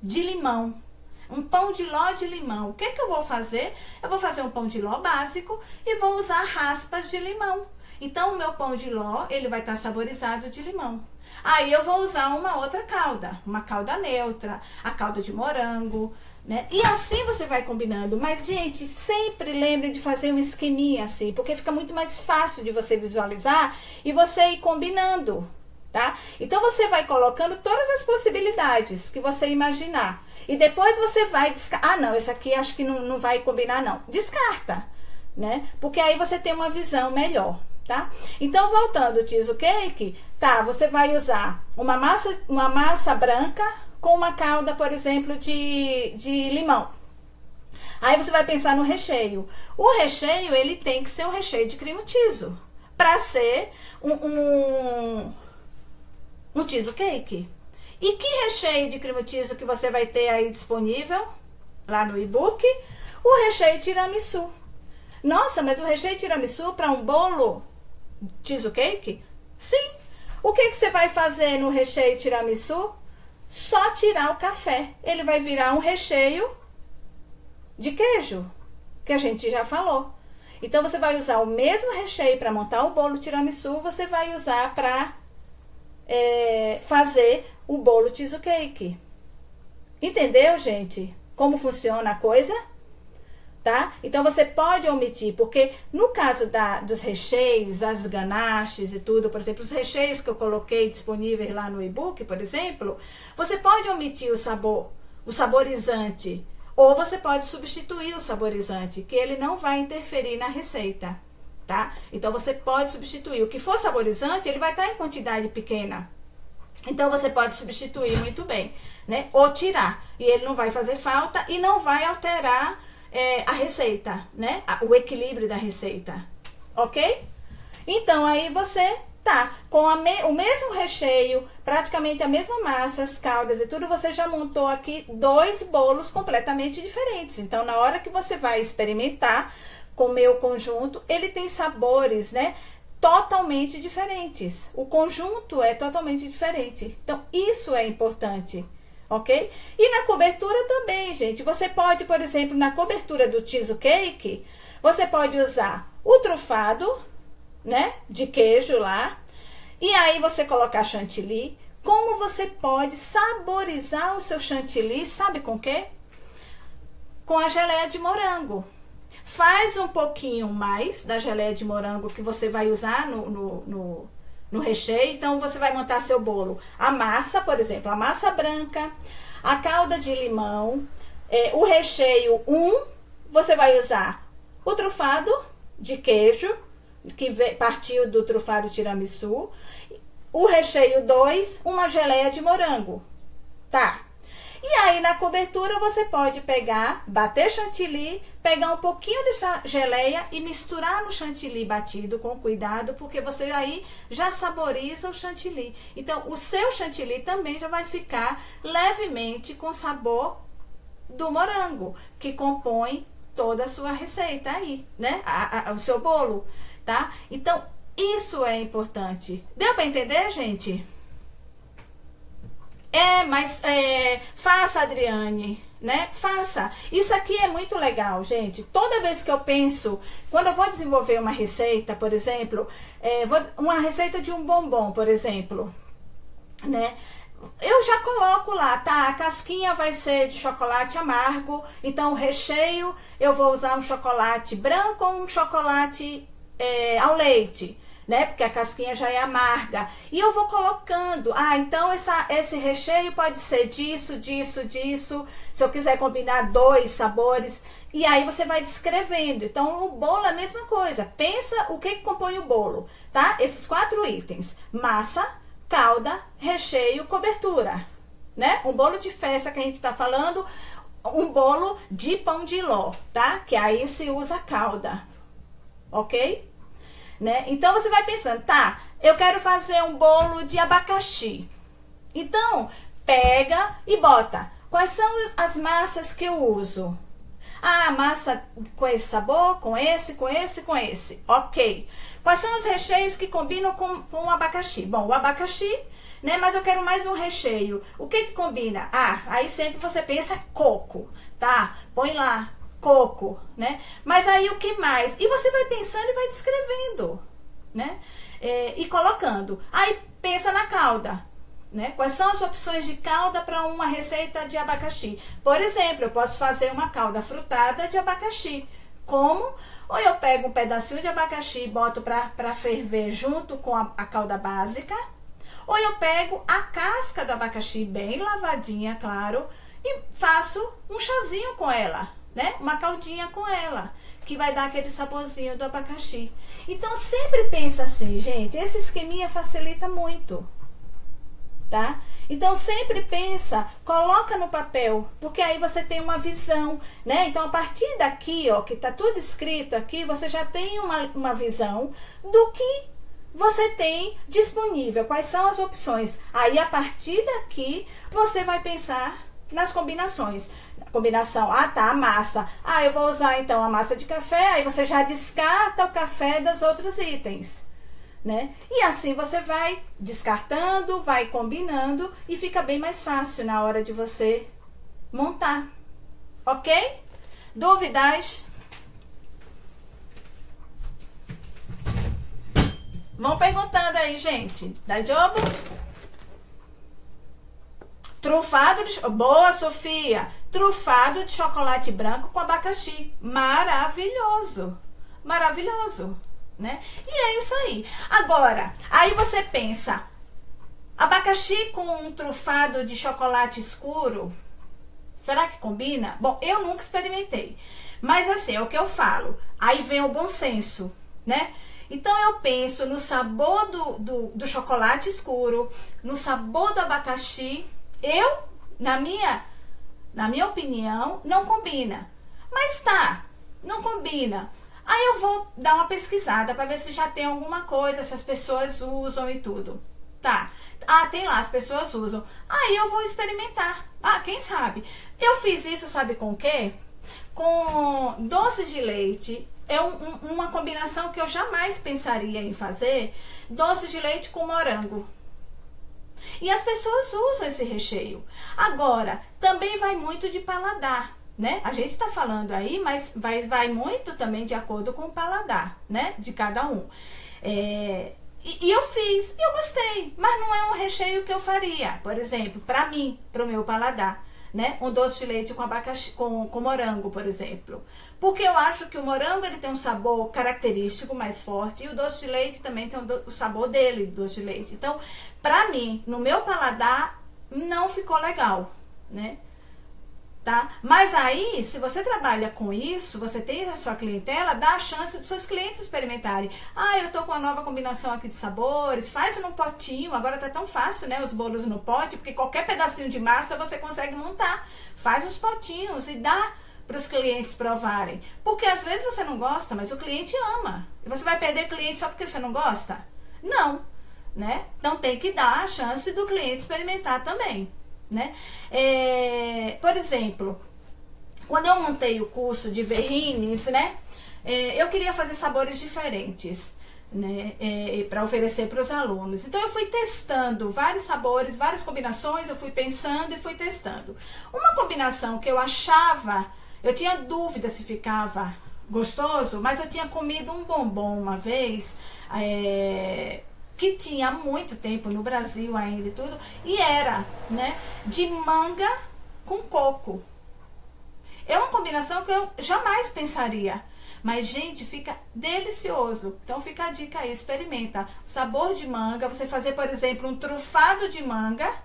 de limão. Um pão de ló de limão. O que eu vou fazer? Eu vou fazer um pão de ló básico e vou usar raspas de limão. Então, o meu pão de ló, ele vai estar saborizado de limão. Aí, eu vou usar uma outra calda. Uma calda neutra, a calda de morango, né? E assim você vai combinando. Mas, gente, sempre lembre de fazer um esqueminha assim, porque fica muito mais fácil de você visualizar e você ir combinando, tá? Então, você vai colocando todas as possibilidades que você imaginar. E depois você vai descartar. Ah, não, esse aqui acho que não vai combinar, não. Descarta, né? Porque aí você tem uma visão melhor, tá? Então, voltando ao cheesecake, tá? Você vai usar uma massa branca com uma calda, por exemplo, de limão. Aí você vai pensar no recheio. O recheio, ele tem que ser um recheio de cream cheese para ser um cheesecake. E que recheio de cream cheese que você vai ter aí disponível lá no e-book? O recheio tiramisu. Nossa, mas o recheio tiramisu para um bolo cheesecake? Sim. O que você vai fazer no recheio tiramisu? Só tirar o café. Ele vai virar um recheio de queijo, que a gente já falou. Então, você vai usar o mesmo recheio para montar o bolo tiramisu, você vai usar para fazer o bolo cheesecake. Entendeu, gente? como funciona a coisa, tá? Então você pode omitir, porque no caso dos recheios, as ganaches e tudo, por exemplo, os recheios que eu coloquei disponíveis lá no e-book, por exemplo, você pode omitir o sabor, o saborizante, ou você pode substituir o saborizante, que ele não vai interferir na receita, tá? Então você pode substituir. O que for saborizante, ele vai estar em quantidade pequena. Então você pode substituir muito bem, né? Ou tirar. E ele não vai fazer falta e não vai alterar a receita, né? O equilíbrio da receita, ok? Então aí você tá com o mesmo recheio, praticamente a mesma massa, as caldas e tudo, você já montou aqui 2 bolos completamente diferentes. Então na hora que você vai experimentar, comer o conjunto, ele tem sabores, né? Totalmente diferentes. O conjunto é totalmente diferente. Então isso é importante. Ok? E na cobertura também, gente. Você pode, por exemplo, na cobertura do cheesecake, você pode usar o trufado, né? De queijo lá. E aí você colocar chantilly. Como você pode saborizar o seu chantilly, sabe com o quê? Com a geleia de morango. Faz um pouquinho mais da geleia de morango que você vai usar no recheio. Então você vai montar seu bolo. A massa, por exemplo, a massa branca, a calda de limão, o recheio 1, você vai usar o trufado de queijo, que partiu do trufado tiramisu. O recheio 2, uma geleia de morango, tá? E aí na cobertura você pode pegar, bater chantilly, pegar um pouquinho de geleia e misturar no chantilly batido com cuidado, porque você aí já saboriza o chantilly. Então o seu chantilly também já vai ficar levemente com sabor do morango, que compõe toda a sua receita aí, né? O seu bolo, tá? Então isso é importante. Deu para entender, gente? Mas faça, Adriane, né? Faça. Isso aqui é muito legal, gente. Toda vez que eu penso, quando eu vou desenvolver uma receita, por exemplo, uma receita de um bombom, por exemplo, né? Eu já coloco lá, tá? A casquinha vai ser de chocolate amargo, então o recheio eu vou usar um chocolate branco ou um chocolate ao leite, né? Porque a casquinha já é amarga. E eu vou colocando, então esse recheio pode ser disso, disso, disso. Se eu quiser combinar 2 sabores. E aí você vai descrevendo. Então o bolo é a mesma coisa. Pensa o que compõe o bolo, tá? Esses 4 itens: massa, calda, recheio, cobertura, né? Um bolo de festa que a gente tá falando, um bolo de pão de ló, tá? Que aí se usa calda, ok? Né? Então você vai pensando, tá, eu quero fazer um bolo de abacaxi. Então, pega e bota. Quais são as massas que eu uso? Massa com esse sabor, com esse, com esse, com esse. Ok. Quais são os recheios que combinam com o abacaxi? Bom, o abacaxi, né? Mas eu quero mais um recheio. O que combina? Aí sempre você pensa coco, tá? Põe lá. Coco, né? Mas aí o que mais? E você vai pensando e vai descrevendo, né? E colocando. Aí pensa na calda, né? Quais são as opções de calda para uma receita de abacaxi? Por exemplo, eu posso fazer uma calda frutada de abacaxi. Como? Ou eu pego um pedacinho de abacaxi e boto para ferver junto com a calda básica. Ou eu pego a casca do abacaxi bem lavadinha, claro, e faço um chazinho com ela, né? Uma caldinha com ela, que vai dar aquele saborzinho do abacaxi. Então sempre pensa assim, gente, esse esqueminha facilita muito, tá? Então sempre pensa, coloca no papel, porque aí você tem uma visão, né? Então a partir daqui, ó, que tá tudo escrito aqui, você já tem uma visão do que você tem disponível, quais são as opções. Aí a partir daqui, você vai pensar nas combinações. Combinação, tá, a massa. Eu vou usar então a massa de café, aí você já descarta o café dos outros itens, né? E assim você vai descartando, vai combinando e fica bem mais fácil na hora de você montar, ok? Dúvidas? Vão perguntando aí, gente. Dá jogo? Trufado de... Boa, Sofia. trufado de chocolate branco com abacaxi. Maravilhoso. Maravilhoso, né? E é isso aí. Agora, aí você pensa, abacaxi com um trufado de chocolate escuro, será que combina? Bom, eu nunca experimentei. Mas assim, é o que eu falo. Aí vem o bom senso, né? Então eu penso no sabor do chocolate escuro, no sabor do abacaxi. Na minha opinião, não combina. Mas tá, não combina. Aí eu vou dar uma pesquisada para ver se já tem alguma coisa, se as pessoas usam e tudo. Tá. Ah, tem lá, as pessoas usam. Aí eu vou experimentar. Ah, quem sabe? Eu fiz isso, sabe com o quê? Com doces de leite. É uma combinação que eu jamais pensaria em fazer. Doce de leite com morango. E as pessoas usam esse recheio. Agora, também vai muito de paladar, né? A gente tá falando aí, mas vai muito também de acordo com o paladar, né? De cada um. E eu fiz, e eu gostei, mas não é um recheio que eu faria, por exemplo, para mim, para o meu paladar, né? Um doce de leite com abacaxi, com morango, por exemplo. Porque eu acho que o morango ele tem um sabor característico mais forte e o doce de leite também tem o sabor dele, do doce de leite. Então, para mim, no meu paladar, não ficou legal, né? Tá? Mas aí, se você trabalha com isso, você tem a sua clientela, dá a chance dos seus clientes experimentarem. Ah, eu tô com uma nova combinação aqui de sabores, faz num potinho, agora tá tão fácil, né, os bolos no pote, porque qualquer pedacinho de massa você consegue montar. Faz os potinhos e dá para os clientes provarem. Porque às vezes você não gosta, mas o cliente ama. E você vai perder cliente só porque você não gosta? Não, né? Então tem que dar a chance do cliente experimentar também. Né? Por exemplo, quando eu montei o curso de verrines, né, eu queria fazer sabores diferentes, né, para oferecer para os alunos. Então eu fui testando vários sabores, várias combinações, eu fui pensando e fui testando. Uma combinação que eu achava, eu tinha dúvida se ficava gostoso, mas eu tinha comido um bombom uma vez, que tinha há muito tempo no Brasil ainda e tudo, e era, né, de manga com coco. É uma combinação que eu jamais pensaria, mas, gente, fica delicioso. Então fica a dica aí, experimenta. Sabor de manga, você fazer, por exemplo, um trufado de manga,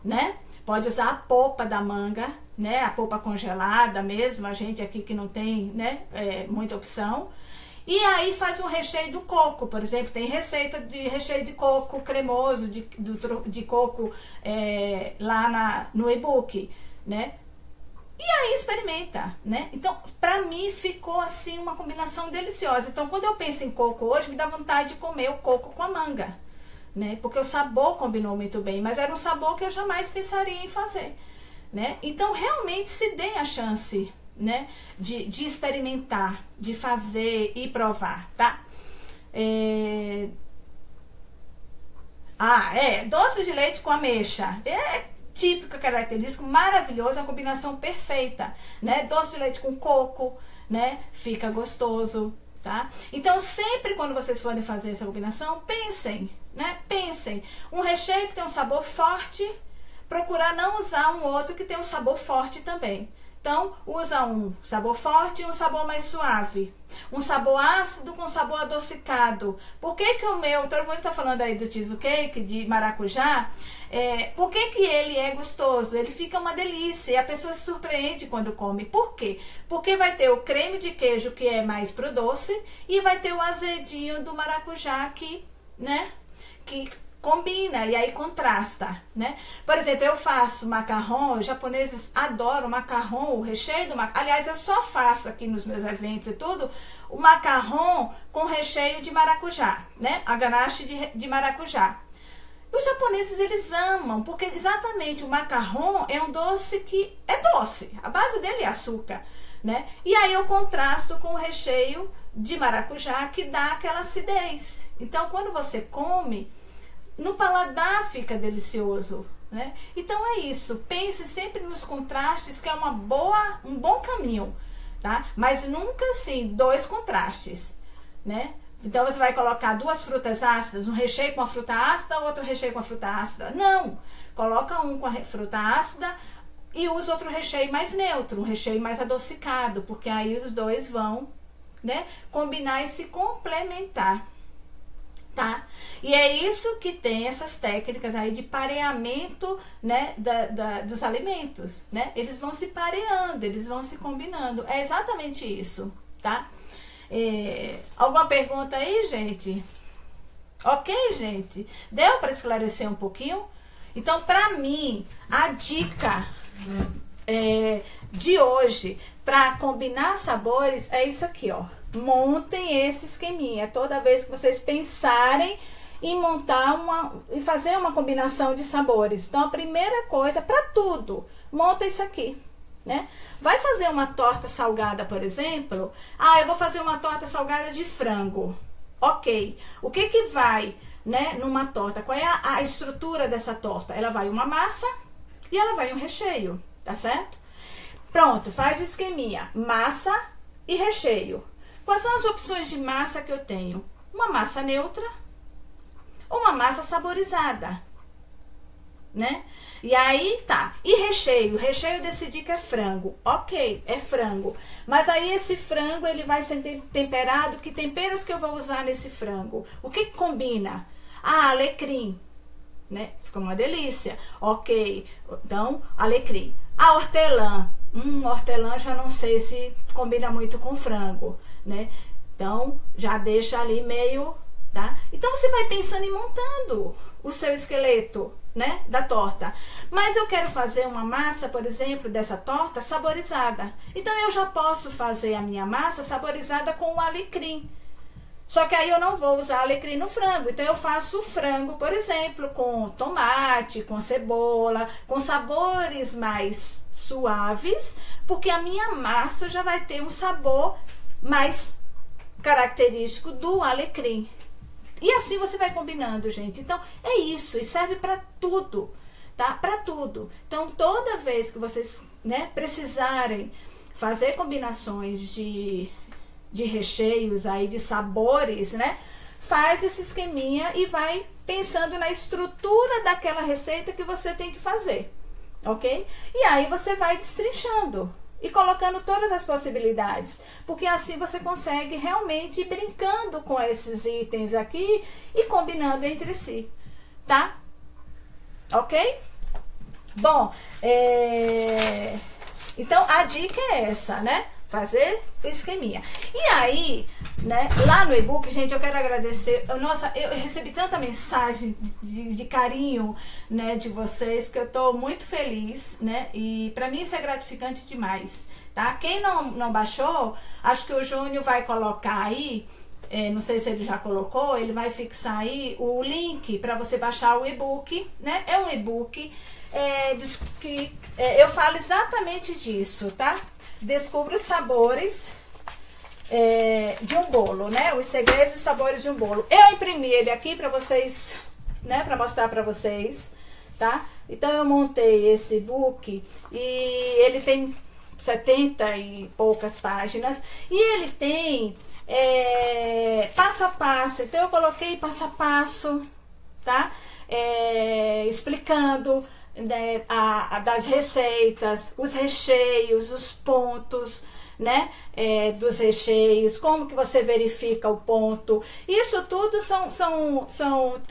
né? Pode usar a polpa da manga, né? A polpa congelada mesmo, a gente aqui que não tem, né, muita opção. E aí faz um recheio do coco, por exemplo, tem receita de recheio de coco cremoso, de coco lá no e-book, né? E aí experimenta, né? Então, pra mim ficou assim uma combinação deliciosa. Então, quando eu penso em coco hoje, me dá vontade de comer o coco com a manga, né? Porque o sabor combinou muito bem, mas era um sabor que eu jamais pensaria em fazer, né? Então, realmente se dê a chance, né, de experimentar, de fazer e provar, tá? Doce de leite com ameixa. Típico, característico, maravilhoso, é uma combinação perfeita, né? Doce de leite com coco, né? Fica gostoso, tá? Então, sempre quando vocês forem fazer essa combinação, pensem, né? Pensem. Um recheio que tem um sabor forte, procurar não usar um outro que tem um sabor forte também. Então, usa um sabor forte e um sabor mais suave. Um sabor ácido com sabor adocicado. Por que que todo mundo está falando aí do cheesecake de maracujá, por que que ele é gostoso? Ele fica uma delícia e a pessoa se surpreende quando come. Por quê? Porque vai ter o creme de queijo que é mais pro doce e vai ter o azedinho do maracujá que, né, que combina e aí contrasta, né? Por exemplo, eu faço macarrão, os japoneses adoram macarrão, o recheio do macarrão. Aliás, eu só faço aqui nos meus eventos e tudo, o macarrão com recheio de maracujá, né? A ganache de maracujá. Os japoneses, eles amam, porque exatamente o macarrão é um doce que é doce, a base dele é açúcar, né? E aí eu contrasto com o recheio de maracujá que dá aquela acidez. Então, quando você come, no paladar fica delicioso, né? Então é isso, pense sempre nos contrastes, que é um bom caminho, tá? Mas nunca assim, 2 contrastes, né? Então você vai colocar 2 frutas ácidas, um recheio com a fruta ácida, outro recheio com a fruta ácida. Não! Coloca um com a fruta ácida, e usa outro recheio mais neutro, um recheio mais adocicado, porque aí os dois vão, né, combinar e se complementar, tá? E é isso que tem essas técnicas aí de pareamento, né, dos alimentos, né? Eles vão se pareando, eles vão se combinando. É exatamente isso, tá? Alguma pergunta aí, gente? Ok, gente? Deu para esclarecer um pouquinho? Então, para mim, a dica de hoje para combinar sabores é isso aqui, ó. Montem esse esqueminha. Toda vez que vocês pensarem em montar e fazer uma combinação de sabores. Então, a primeira coisa, para tudo, monta isso aqui, né? Vai fazer uma torta salgada, por exemplo. Eu vou fazer uma torta salgada de frango. Ok. O que que vai, né, numa torta? Qual é a estrutura dessa torta? Ela vai uma massa e ela vai um recheio, tá certo? Pronto, faz o esqueminha. Massa e recheio. Quais são as opções de massa que eu tenho? Uma massa neutra ou uma massa saborizada, né? E aí tá. E recheio? Recheio eu decidi que é frango. Ok, é frango. Mas aí esse frango ele vai ser temperado. Que temperos que eu vou usar nesse frango? O que que combina? Alecrim, né? Fica uma delícia. Ok, então alecrim. Hortelã. Hortelã já não sei se combina muito com frango, né? Então já deixa ali meio, tá? Então você vai pensando em montando o seu esqueleto, né, da torta. Mas eu quero fazer uma massa, por exemplo, dessa torta saborizada. Então eu já posso fazer a minha massa saborizada com o alecrim. Só que aí eu não vou usar alecrim no frango. Então eu faço o frango, por exemplo, com tomate, com cebola, com sabores mais suaves, porque a minha massa já vai ter um sabor mais característico do alecrim. E assim você vai combinando, gente. Então, é isso. E serve para tudo, tá? Para tudo. Então, toda vez que vocês, né, precisarem fazer combinações de recheios aí, de sabores, né? Faz esse esqueminha e vai pensando na estrutura daquela receita que você tem que fazer, ok? E aí você vai destrinchando e colocando todas as possibilidades, porque assim você consegue realmente ir brincando com esses itens aqui e combinando entre si, tá? Ok? Bom, então a dica é essa, né? Fazer esqueminha. E aí, né, lá no e-book, gente, eu quero agradecer. Nossa, eu recebi tanta mensagem de carinho, né, de vocês, que eu tô muito feliz, né? E pra mim isso é gratificante demais, tá? Quem não baixou, acho que o Júnior vai colocar aí, não sei se ele já colocou, ele vai fixar aí o link para você baixar o e-book, né? É um e-book que eu falo exatamente disso, tá? Descubra os sabores de um bolo, né? Os segredos e sabores de um bolo. Eu imprimi ele aqui para vocês, né? Para mostrar para vocês, tá? Então eu montei esse book e ele tem 70 e poucas páginas e ele tem passo a passo. Então eu coloquei passo a passo, tá? Explicando, né, das receitas, os recheios, os pontos, né, dos recheios, como que você verifica o ponto. Isso tudo são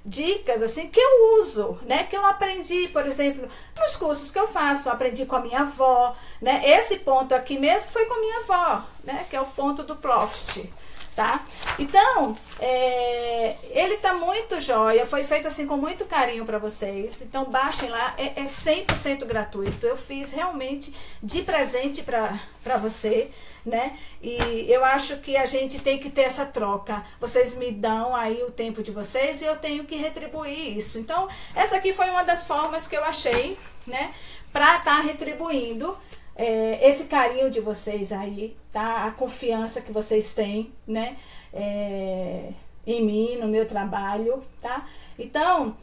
dicas assim que eu uso, né, que eu aprendi, por exemplo, nos cursos que eu faço, eu aprendi com a minha avó, né? Esse ponto aqui mesmo foi com a minha avó, né, que é o ponto do Ploft, tá? Então, ele tá muito jóia, foi feito assim com muito carinho para vocês. Então baixem lá, é 100% gratuito. Eu fiz realmente de presente para você, né? E eu acho que a gente tem que ter essa troca. Vocês me dão aí o tempo de vocês e eu tenho que retribuir isso. Então, essa aqui foi uma das formas que eu achei, né, para estar retribuindo esse carinho de vocês aí, tá? A confiança que vocês têm, né? Em mim, no meu trabalho, tá? Então,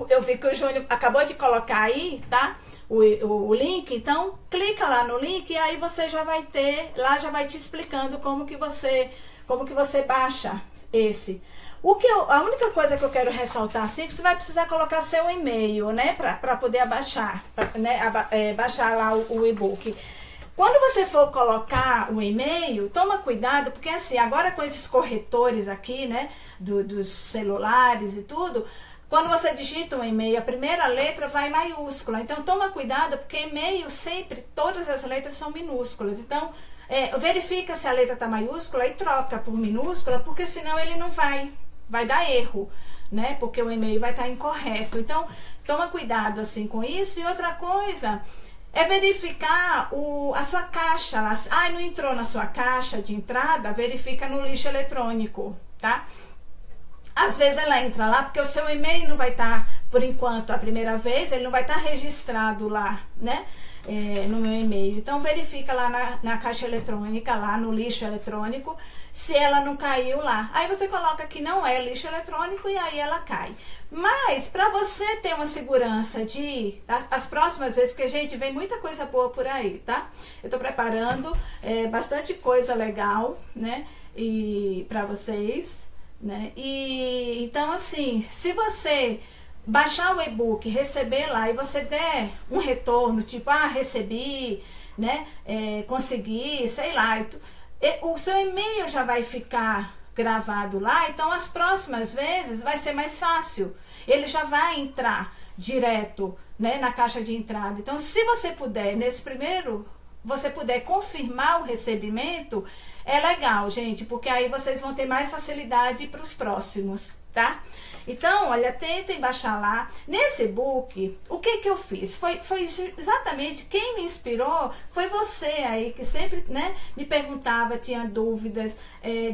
eu vi que o Júnior acabou de colocar aí, tá? O link, então clica lá no link e aí você já vai ter, lá já vai te explicando como que você baixa esse. A única coisa que eu quero ressaltar assim, que você vai precisar colocar seu e-mail, né, para poder abaixar, né, baixar lá o e-book. Quando você for colocar o e-mail, toma cuidado, porque assim, agora com esses corretores aqui, né, dos celulares e tudo, quando você digita um e-mail, a primeira letra vai maiúscula. Então, toma cuidado, porque e-mail sempre, todas as letras são minúsculas. Então, verifica se a letra está maiúscula e troca por minúscula, porque senão ele não vai dar erro, né? Porque o e-mail vai estar incorreto. Então, toma cuidado assim com isso. E outra coisa é verificar a sua caixa lá. Não entrou na sua caixa de entrada, verifica no lixo eletrônico, tá? Às vezes ela entra lá porque o seu e-mail não vai estar, por enquanto, a primeira vez, ele não vai estar registrado lá, né? No meu e-mail. Então, verifica lá na caixa eletrônica, lá no lixo eletrônico, se ela não caiu lá. Aí você coloca que não é lixo eletrônico e aí ela cai. Mas, para você ter uma segurança de as próximas vezes, porque, gente, vem muita coisa boa por aí, tá? Eu tô preparando bastante coisa legal, né? E para vocês, né? E então, assim, se você baixar o e-book, receber lá e você der um retorno, tipo, recebi, né, consegui, sei lá, o seu e-mail já vai ficar gravado lá, então as próximas vezes vai ser mais fácil, ele já vai entrar direto, né, na caixa de entrada. Então, se você puder, nesse primeiro, você puder confirmar o recebimento, é legal, gente, porque aí vocês vão ter mais facilidade para os próximos, tá? Então, olha, tentem baixar lá. Nesse e-book, o que eu fiz? Foi exatamente quem me inspirou, foi você aí, que sempre, né, me perguntava, tinha dúvidas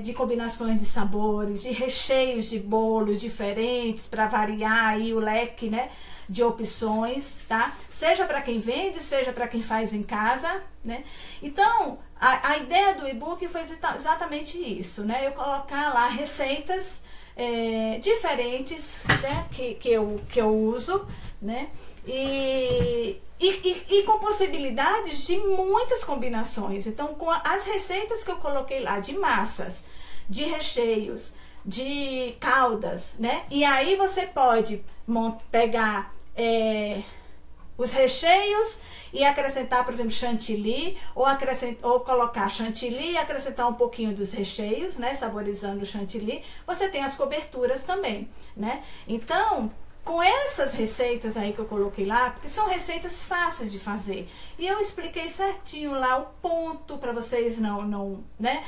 de combinações de sabores, de recheios de bolos diferentes, para variar aí o leque, né, de opções, tá? Seja para quem vende, seja para quem faz em casa, né? Então, a ideia do e-book foi exatamente isso, né? Eu colocar lá receitas diferentes, né? Que eu uso, né? E com possibilidades de muitas combinações. Então, com as receitas que eu coloquei lá de massas, de recheios, de caldas, né? E aí você pode pegar os recheios e acrescentar, por exemplo, chantilly, ou colocar chantilly e acrescentar um pouquinho dos recheios, né, saborizando o chantilly. Você tem as coberturas também, né? Então, com essas receitas aí que eu coloquei lá, porque são receitas fáceis de fazer, e eu expliquei certinho lá o ponto para vocês né,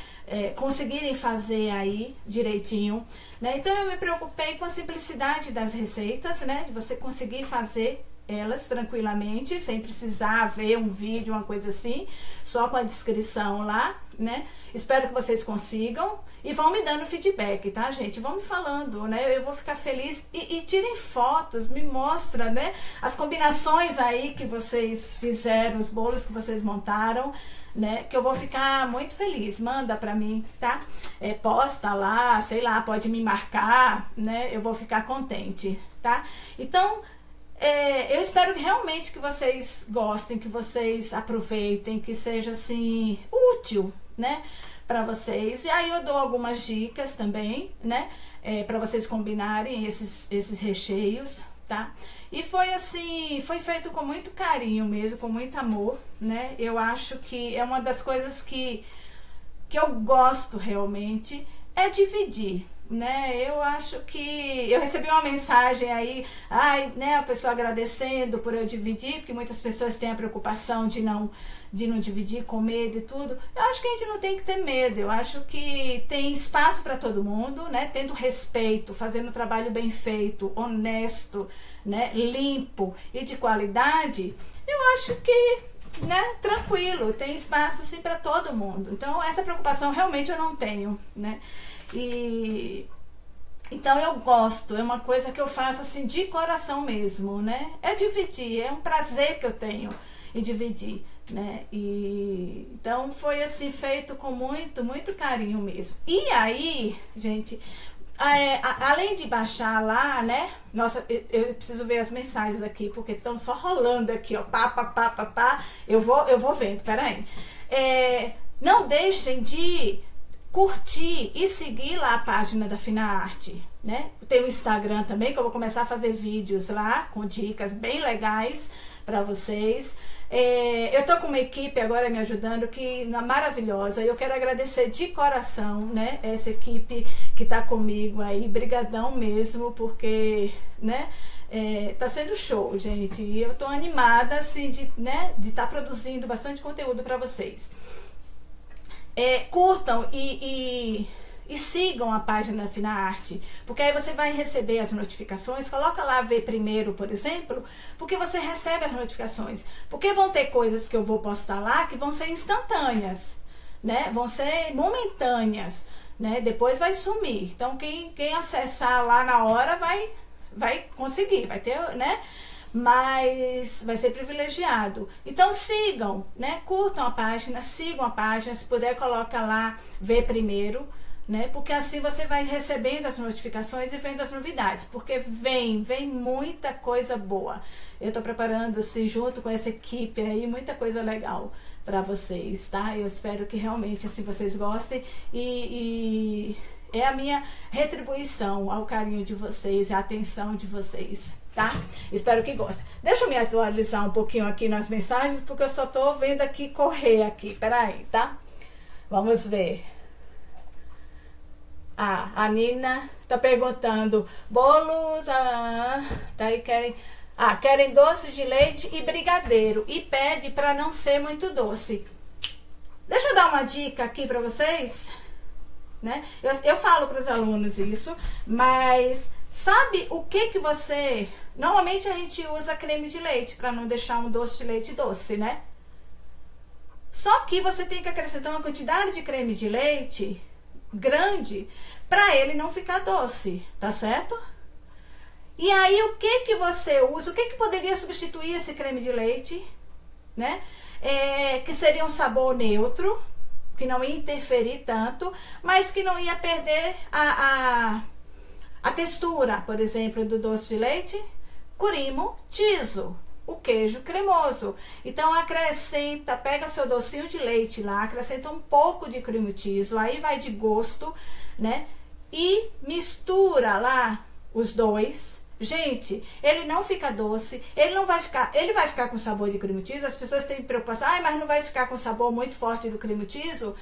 conseguirem fazer aí direitinho, né? Então eu me preocupei com a simplicidade das receitas, né, de você conseguir fazer elas tranquilamente, sem precisar ver um vídeo, uma coisa assim, só com a descrição lá, né? Espero que vocês consigam e vão me dando feedback, tá, gente? Vão me falando, né? Eu vou ficar feliz e tirem fotos, me mostra, né? As combinações aí que vocês fizeram, os bolos que vocês montaram, né? Que eu vou ficar muito feliz. Manda pra mim, tá? Posta lá, sei lá, pode me marcar, né? Eu vou ficar contente, tá? Então, eu espero realmente que vocês gostem, que vocês aproveitem, que seja assim útil, né, para vocês. E aí eu dou algumas dicas também, né, para vocês combinarem esses recheios, tá? E foi assim, foi feito com muito carinho mesmo, com muito amor, né? Eu acho que é uma das coisas que eu gosto realmente, é dividir, né? Eu acho que eu recebi uma mensagem aí, né, a pessoa agradecendo por eu dividir, porque muitas pessoas têm a preocupação de não dividir, com medo e tudo. Eu acho que a gente não tem que ter medo, eu acho que tem espaço para todo mundo, né? Tendo respeito, fazendo um trabalho bem feito, honesto, né, limpo e de qualidade, eu acho que, né, tranquilo, tem espaço sim para todo mundo. Então essa preocupação realmente eu não tenho, né? E então eu gosto, é uma coisa que eu faço assim de coração mesmo, né? É dividir, é um prazer que eu tenho em dividir, né? E então foi assim feito com muito carinho mesmo. E aí, gente, além de baixar lá, né? Nossa, eu preciso ver as mensagens aqui, porque estão só rolando aqui, ó, pá. Eu vou vendo, peraí. Não deixem de curtir e seguir lá a página da Fina Arte, né? Tem o Instagram também, que eu vou começar a fazer vídeos lá com dicas bem legais para vocês. Eu tô com uma equipe agora me ajudando que é maravilhosa. Eu quero agradecer de coração, né, essa equipe que tá comigo aí, brigadão mesmo, porque, né, tá sendo show, gente. E eu tô animada assim de, né, de estar produzindo bastante conteúdo para vocês. Curtam e sigam a página da Fina Arte, porque aí você vai receber as notificações. Coloca lá ver primeiro, por exemplo, porque você recebe as notificações, porque vão ter coisas que eu vou postar lá que vão ser instantâneas, né? Vão ser momentâneas, né? Depois vai sumir. Então quem acessar lá na hora vai conseguir, vai ter, né? Mas vai ser privilegiado. Então sigam, né? Curtam a página, sigam a página. Se puder, coloca lá ver primeiro, né? Porque assim você vai recebendo as notificações e vendo as novidades, porque vem muita coisa boa. Eu tô preparando assim junto com essa equipe aí muita coisa legal para vocês, tá? Eu espero que realmente assim vocês gostem e é a minha retribuição ao carinho de vocês, à atenção de vocês, tá? Espero que gostem. Deixa eu me atualizar um pouquinho aqui nas mensagens, porque eu só tô vendo aqui correr aqui. Peraí, tá? Vamos ver. A Nina tá perguntando, bolos, daí querem doce de leite e brigadeiro e pede para não ser muito doce. Deixa eu dar uma dica aqui para vocês, né? Eu falo para os alunos isso, mas sabe o que você... Normalmente a gente usa creme de leite para não deixar um doce de leite doce, né? Só que você tem que acrescentar uma quantidade de creme de leite grande para ele não ficar doce, tá certo? E aí o que você usa, o que poderia substituir esse creme de leite, né? Que seria um sabor neutro, que não ia interferir tanto, mas que não ia perder a textura, por exemplo, do doce de leite. Curimo Tiso, o queijo cremoso. Então acrescenta, pega seu docinho de leite lá, acrescenta um pouco de creme Tiso, aí vai de gosto, né? E mistura lá os dois. Gente, ele não fica doce, ele vai ficar com sabor de creme Tiso. As pessoas têm preocupação, mas não vai ficar com sabor muito forte do creme Tiso?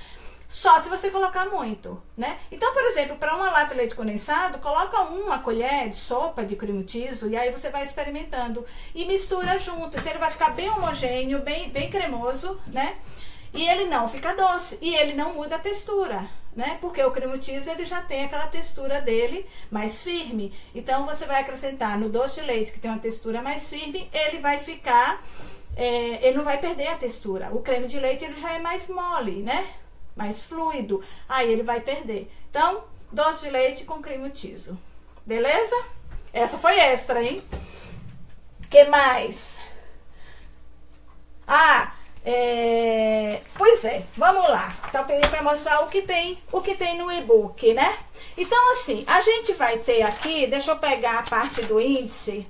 Só se você colocar muito, né? Então, por exemplo, para uma lata de leite condensado, coloca uma colher de sopa de creme Tiso e aí você vai experimentando e mistura junto. Então ele vai ficar bem homogêneo, bem cremoso, né? E ele não fica doce e ele não muda a textura, né? Porque o creme Tiso ele já tem aquela textura dele mais firme. Então você vai acrescentar no doce de leite, que tem uma textura mais firme, ele vai ficar, ele não vai perder a textura. O creme de leite ele já é mais mole, né? Mais fluido, aí ele vai perder. Então, doce de leite com creme Tiso, beleza? Essa foi extra, hein? Que mais? Pois é, vamos lá. Tá pedindo para mostrar o que tem no e-book, né? Então, assim, a gente vai ter aqui, deixa eu pegar a parte do índice.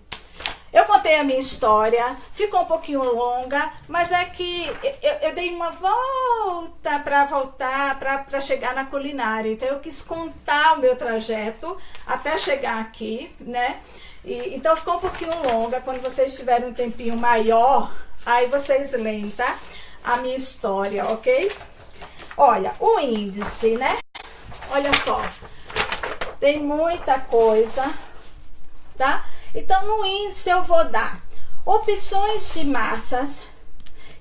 Eu contei a minha história, ficou um pouquinho longa, mas é que eu dei uma volta para chegar na culinária. Então eu quis contar o meu trajeto até chegar aqui, né? Então ficou um pouquinho longa. Quando vocês tiverem um tempinho maior, aí vocês leem, tá? A minha história, ok? Olha, o índice, né? Olha só, tem muita coisa, tá? Então, no índice eu vou dar opções de massas,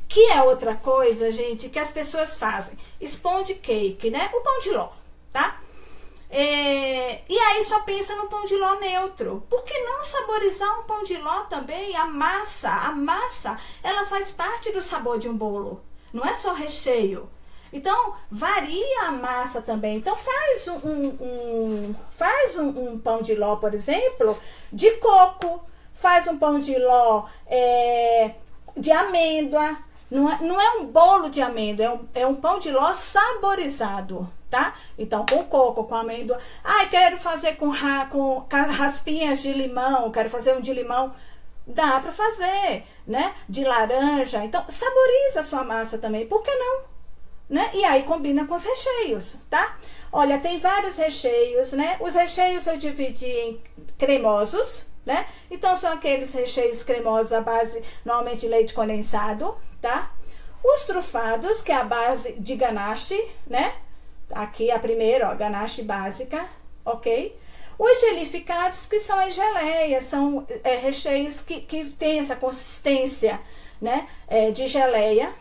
que é outra coisa, gente, que as pessoas fazem. Sponge cake, né? O pão de ló, tá? E aí só pensa no pão de ló neutro. Por que não saborizar um pão de ló também? A massa, ela faz parte do sabor de um bolo. Não é só recheio. Então, varia a massa também. Então, faz um pão de ló, por exemplo, de coco. Faz um pão de ló de amêndoa. Não é um bolo de amêndoa, é um pão de ló saborizado, tá? Então, com coco, com amêndoa. Quero fazer com raspinhas de limão, quero fazer um de limão. Dá pra fazer, né? De laranja. Então, saboriza a sua massa também. Por que não? né? E aí combina com os recheios, tá? Olha, tem vários recheios, né? Os recheios eu dividi em cremosos, né? Então são aqueles recheios cremosos à base normalmente de leite condensado, tá? Os trufados, que é a base de ganache, né? Aqui a primeira, ó, ganache básica, ok? Os gelificados, que são as geleias, são recheios que tem essa consistência, né? De geleia.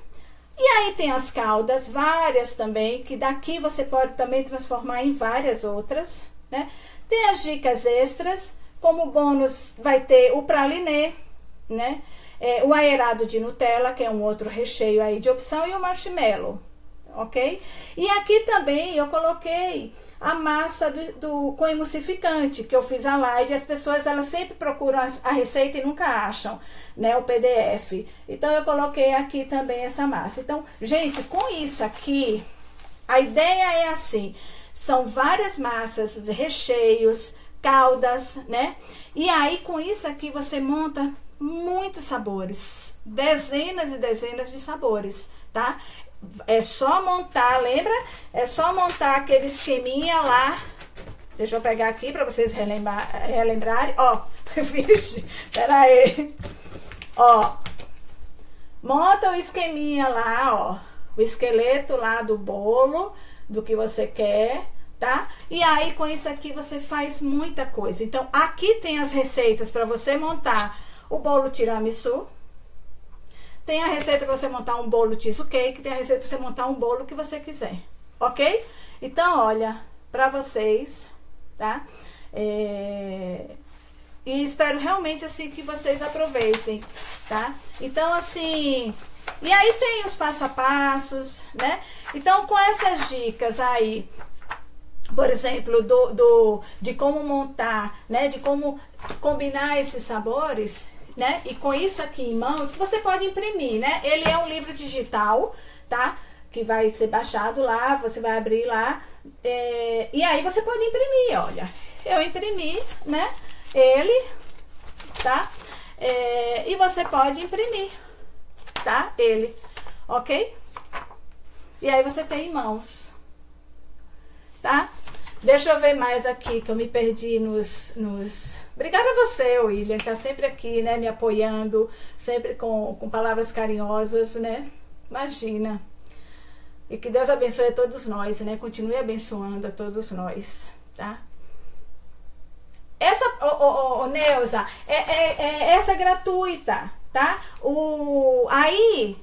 E aí tem as caldas, várias também, que daqui você pode também transformar em várias outras, né? Tem as dicas extras, como bônus vai ter o pralinê, né? O aerado de Nutella, que é um outro recheio aí de opção, e o marshmallow, ok? E aqui também eu coloquei a massa com emulsificante, que eu fiz a live, e as pessoas elas sempre procuram a receita e nunca acham, né, o PDF. Então eu coloquei aqui também essa massa. Então, gente, com isso aqui, a ideia é assim, são várias massas, recheios, caldas, né? E aí com isso aqui você monta muitos sabores, dezenas e dezenas de sabores, tá? É só montar, lembra? É só montar aquele esqueminha lá. Deixa eu pegar aqui para vocês relembrarem. Ó, vixe, peraí. Ó, monta o esqueminha lá, ó. O esqueleto lá do bolo, do que você quer, tá? E aí com isso aqui você faz muita coisa. Então aqui tem as receitas para você montar o bolo tiramisu. Tem a receita para você montar um bolo cheesecake, tem a receita para você montar um bolo que você quiser, ok? Então, olha, para vocês, tá? E espero realmente, assim, que vocês aproveitem, tá? Então, assim, e aí tem os passo a passos, né? Então, com essas dicas aí, por exemplo, de como montar, né? De como combinar esses sabores, né? E com isso aqui em mãos, você pode imprimir, né? Ele é um livro digital, tá? Que vai ser baixado lá, você vai abrir lá. E aí você pode imprimir, olha. Eu imprimi, né? Ele, tá? E você pode imprimir, tá? Ele, ok? E aí você tem em mãos, tá? Deixa eu ver mais aqui, que eu me perdi nos... Obrigada a você, William, que tá sempre aqui, né, me apoiando, sempre com palavras carinhosas, né? Imagina. E que Deus abençoe a todos nós, né? Continue abençoando a todos nós, tá? Essa, Neuza, essa é gratuita, tá? Aí,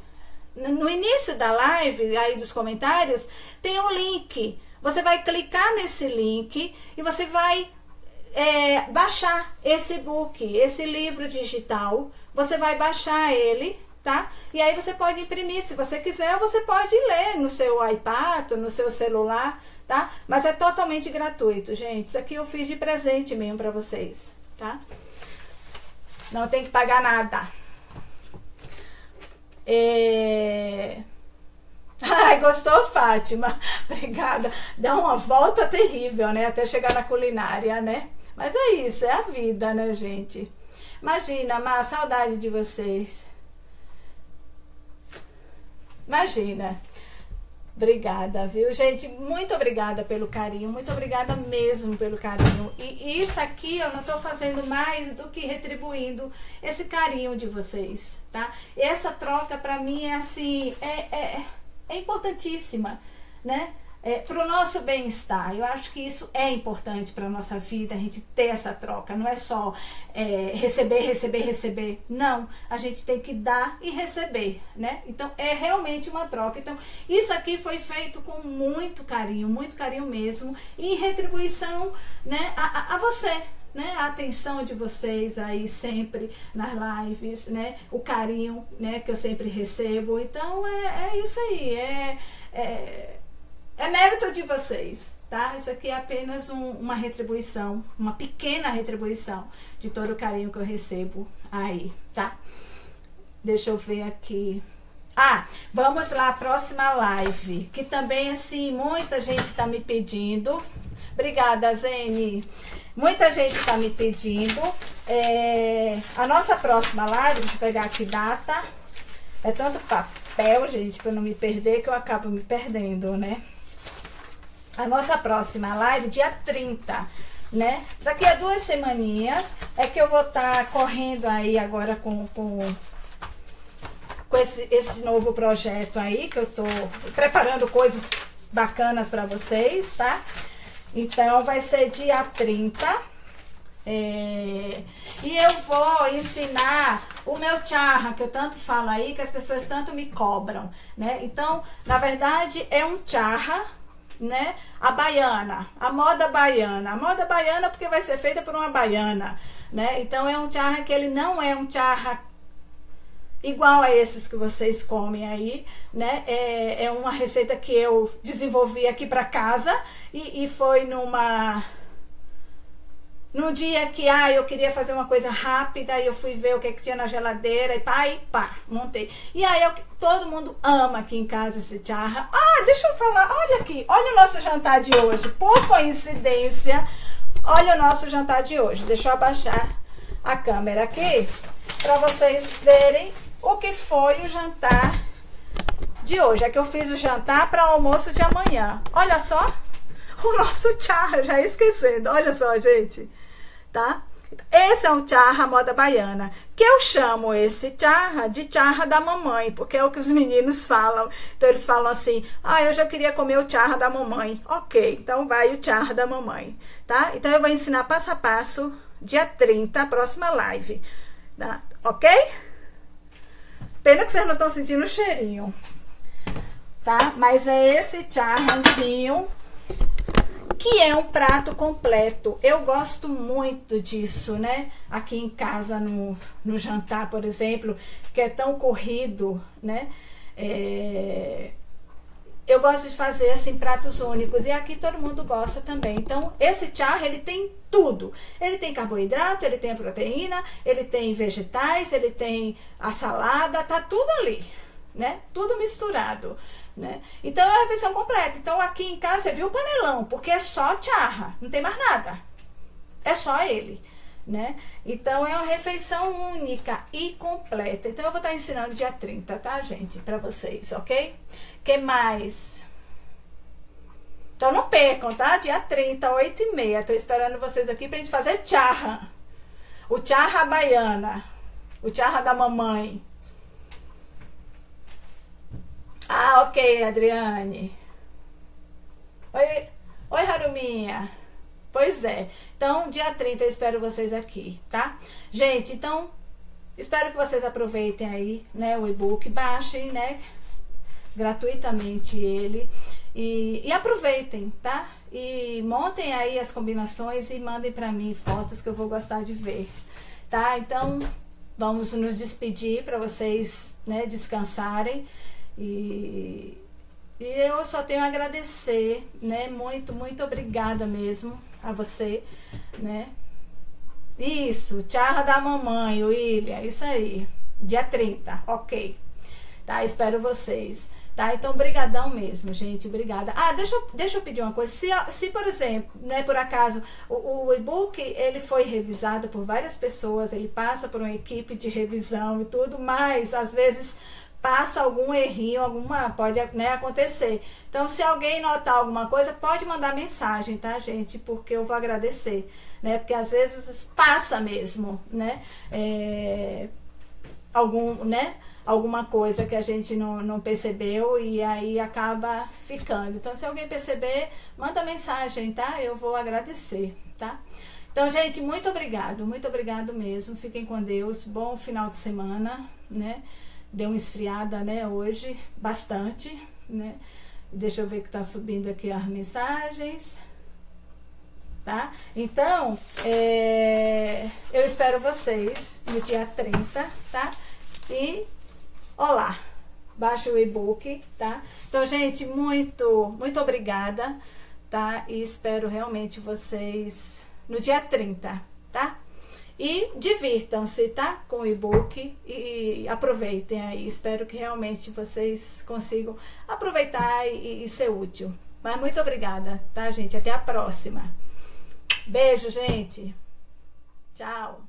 no início da live, aí dos comentários, tem um link. Você vai clicar nesse link e você vai baixar esse e-book, esse livro digital. Você vai baixar ele, tá? E aí você pode imprimir, se você quiser, você pode ler no seu iPad, no seu celular, tá? Mas é totalmente gratuito, gente. Isso aqui eu fiz de presente mesmo pra vocês, tá? Não tem que pagar nada. Ai, gostou, Fátima? Obrigada. Dá uma volta terrível, né? Até chegar na culinária, né? Mas é isso, é a vida, né, gente? Imagina, Má, saudade de vocês. Imagina. Obrigada, viu? Gente, muito obrigada pelo carinho, muito obrigada mesmo pelo carinho. E isso aqui eu não tô fazendo mais do que retribuindo esse carinho de vocês, tá? Essa troca pra mim é assim, é importantíssima, né? Para o nosso bem-estar. Eu acho que isso é importante para a nossa vida, a gente ter essa troca. Não é só receber. Não, a gente tem que dar e receber, né? Então, é realmente uma troca. Então, isso aqui foi feito com muito carinho mesmo, e em retribuição, né, a você, né, a atenção de vocês aí sempre nas lives, né, o carinho, né, que eu sempre recebo. Então, é isso aí, é mérito de vocês, tá? Isso aqui é apenas uma retribuição, uma pequena retribuição de todo o carinho que eu recebo aí, tá? Deixa eu ver aqui. Vamos lá, próxima live, que também, assim, muita gente tá me pedindo. Obrigada, Zene. Muita gente tá me pedindo. A nossa próxima live, deixa eu pegar aqui data. É tanto papel, gente, para não me perder, que eu acabo me perdendo, né? A nossa próxima live, dia 30, né? Daqui a 2 semaninhas é que eu vou estar correndo aí agora com esse novo projeto aí, que eu tô preparando coisas bacanas para vocês, tá? Então, vai ser dia 30. E eu vou ensinar o meu charra, que eu tanto falo aí, que as pessoas tanto me cobram, né? Então, na verdade, é um charra, né? A baiana, a moda baiana. A moda baiana porque vai ser feita por uma baiana, né? Então, é um charra que ele não é um charra igual a esses que vocês comem aí, né? É uma receita que eu desenvolvi aqui para casa e foi num dia que eu queria fazer uma coisa rápida e eu fui ver o que tinha na geladeira e pá, montei. E aí todo mundo ama aqui em casa esse charra. Deixa eu falar, olha aqui, olha o nosso jantar de hoje. Por coincidência, olha o nosso jantar de hoje. Deixa eu abaixar a câmera aqui para vocês verem o que foi o jantar de hoje. É que eu fiz o jantar para o almoço de amanhã. Olha só o nosso charra, já esquecendo. Olha só, gente, tá? Esse é um charra moda baiana, que eu chamo esse charra de charra da mamãe, porque é o que os meninos falam. Então eles falam assim: eu já queria comer o charra da mamãe. Ok, então vai o charra da mamãe, tá? Então eu vou ensinar passo a passo dia 30, a próxima live, tá? Ok? Pena que vocês não estão sentindo o cheirinho, tá? Mas é esse charrazinho que é um prato completo. Eu gosto muito disso, né? Aqui em casa, no jantar, por exemplo, que é tão corrido, né? Eu gosto de fazer, assim, pratos únicos. E aqui todo mundo gosta também. Então, esse charra, ele tem tudo. Ele tem carboidrato, ele tem a proteína, ele tem vegetais, ele tem a salada, tá tudo ali, né? Tudo misturado, né? Então, é a refeição completa. Então, aqui em casa, você viu o panelão, porque é só charra, não tem mais nada. É só ele, né? Então, é uma refeição única e completa. Então, eu vou estar ensinando dia 30, tá, gente? Pra vocês, ok? Que mais? Então, não percam, tá? Dia 30, 8h30. Tô esperando vocês aqui pra gente fazer charra. O charra baiana. O charra da mamãe. Ok, Adriane. Oi, Haruminha. Pois é. Então, dia 30 eu espero vocês aqui, tá? Gente, então, espero que vocês aproveitem aí, né, o e-book. Baixem, né, gratuitamente ele. E aproveitem, tá? E montem aí as combinações e mandem pra mim fotos que eu vou gostar de ver, tá? Então, vamos nos despedir para vocês, né, descansarem. E eu só tenho a agradecer, né? Muito, muito obrigada mesmo a você, né? Isso, charra da mamãe, William, isso aí. Dia 30, ok. Tá, espero vocês. Tá, então brigadão mesmo, gente, obrigada. Deixa eu pedir uma coisa. Se por exemplo, né, por acaso, o e-book, ele foi revisado por várias pessoas, ele passa por uma equipe de revisão e tudo, mas às vezes passa algum errinho, pode, né, acontecer. Então, se alguém notar alguma coisa, pode mandar mensagem, tá, gente? Porque eu vou agradecer, né? Porque às vezes passa mesmo, né? Alguma coisa que a gente não percebeu e aí acaba ficando. Então, se alguém perceber, manda mensagem, tá? Eu vou agradecer, tá? Então, gente, muito obrigado mesmo. Fiquem com Deus. Bom final de semana, né? Deu uma esfriada, né, hoje, bastante, né? Deixa eu ver que tá subindo aqui as mensagens, tá? Então, eu espero vocês no dia 30, tá? E, olá, baixa o e-book, tá? Então, gente, muito obrigada, tá? E espero realmente vocês no dia 30, tá? E divirtam-se, tá? Com o e-book e aproveitem aí. Espero que realmente vocês consigam aproveitar e ser útil. Mas muito obrigada, tá, gente? Até a próxima. Beijo, gente. Tchau.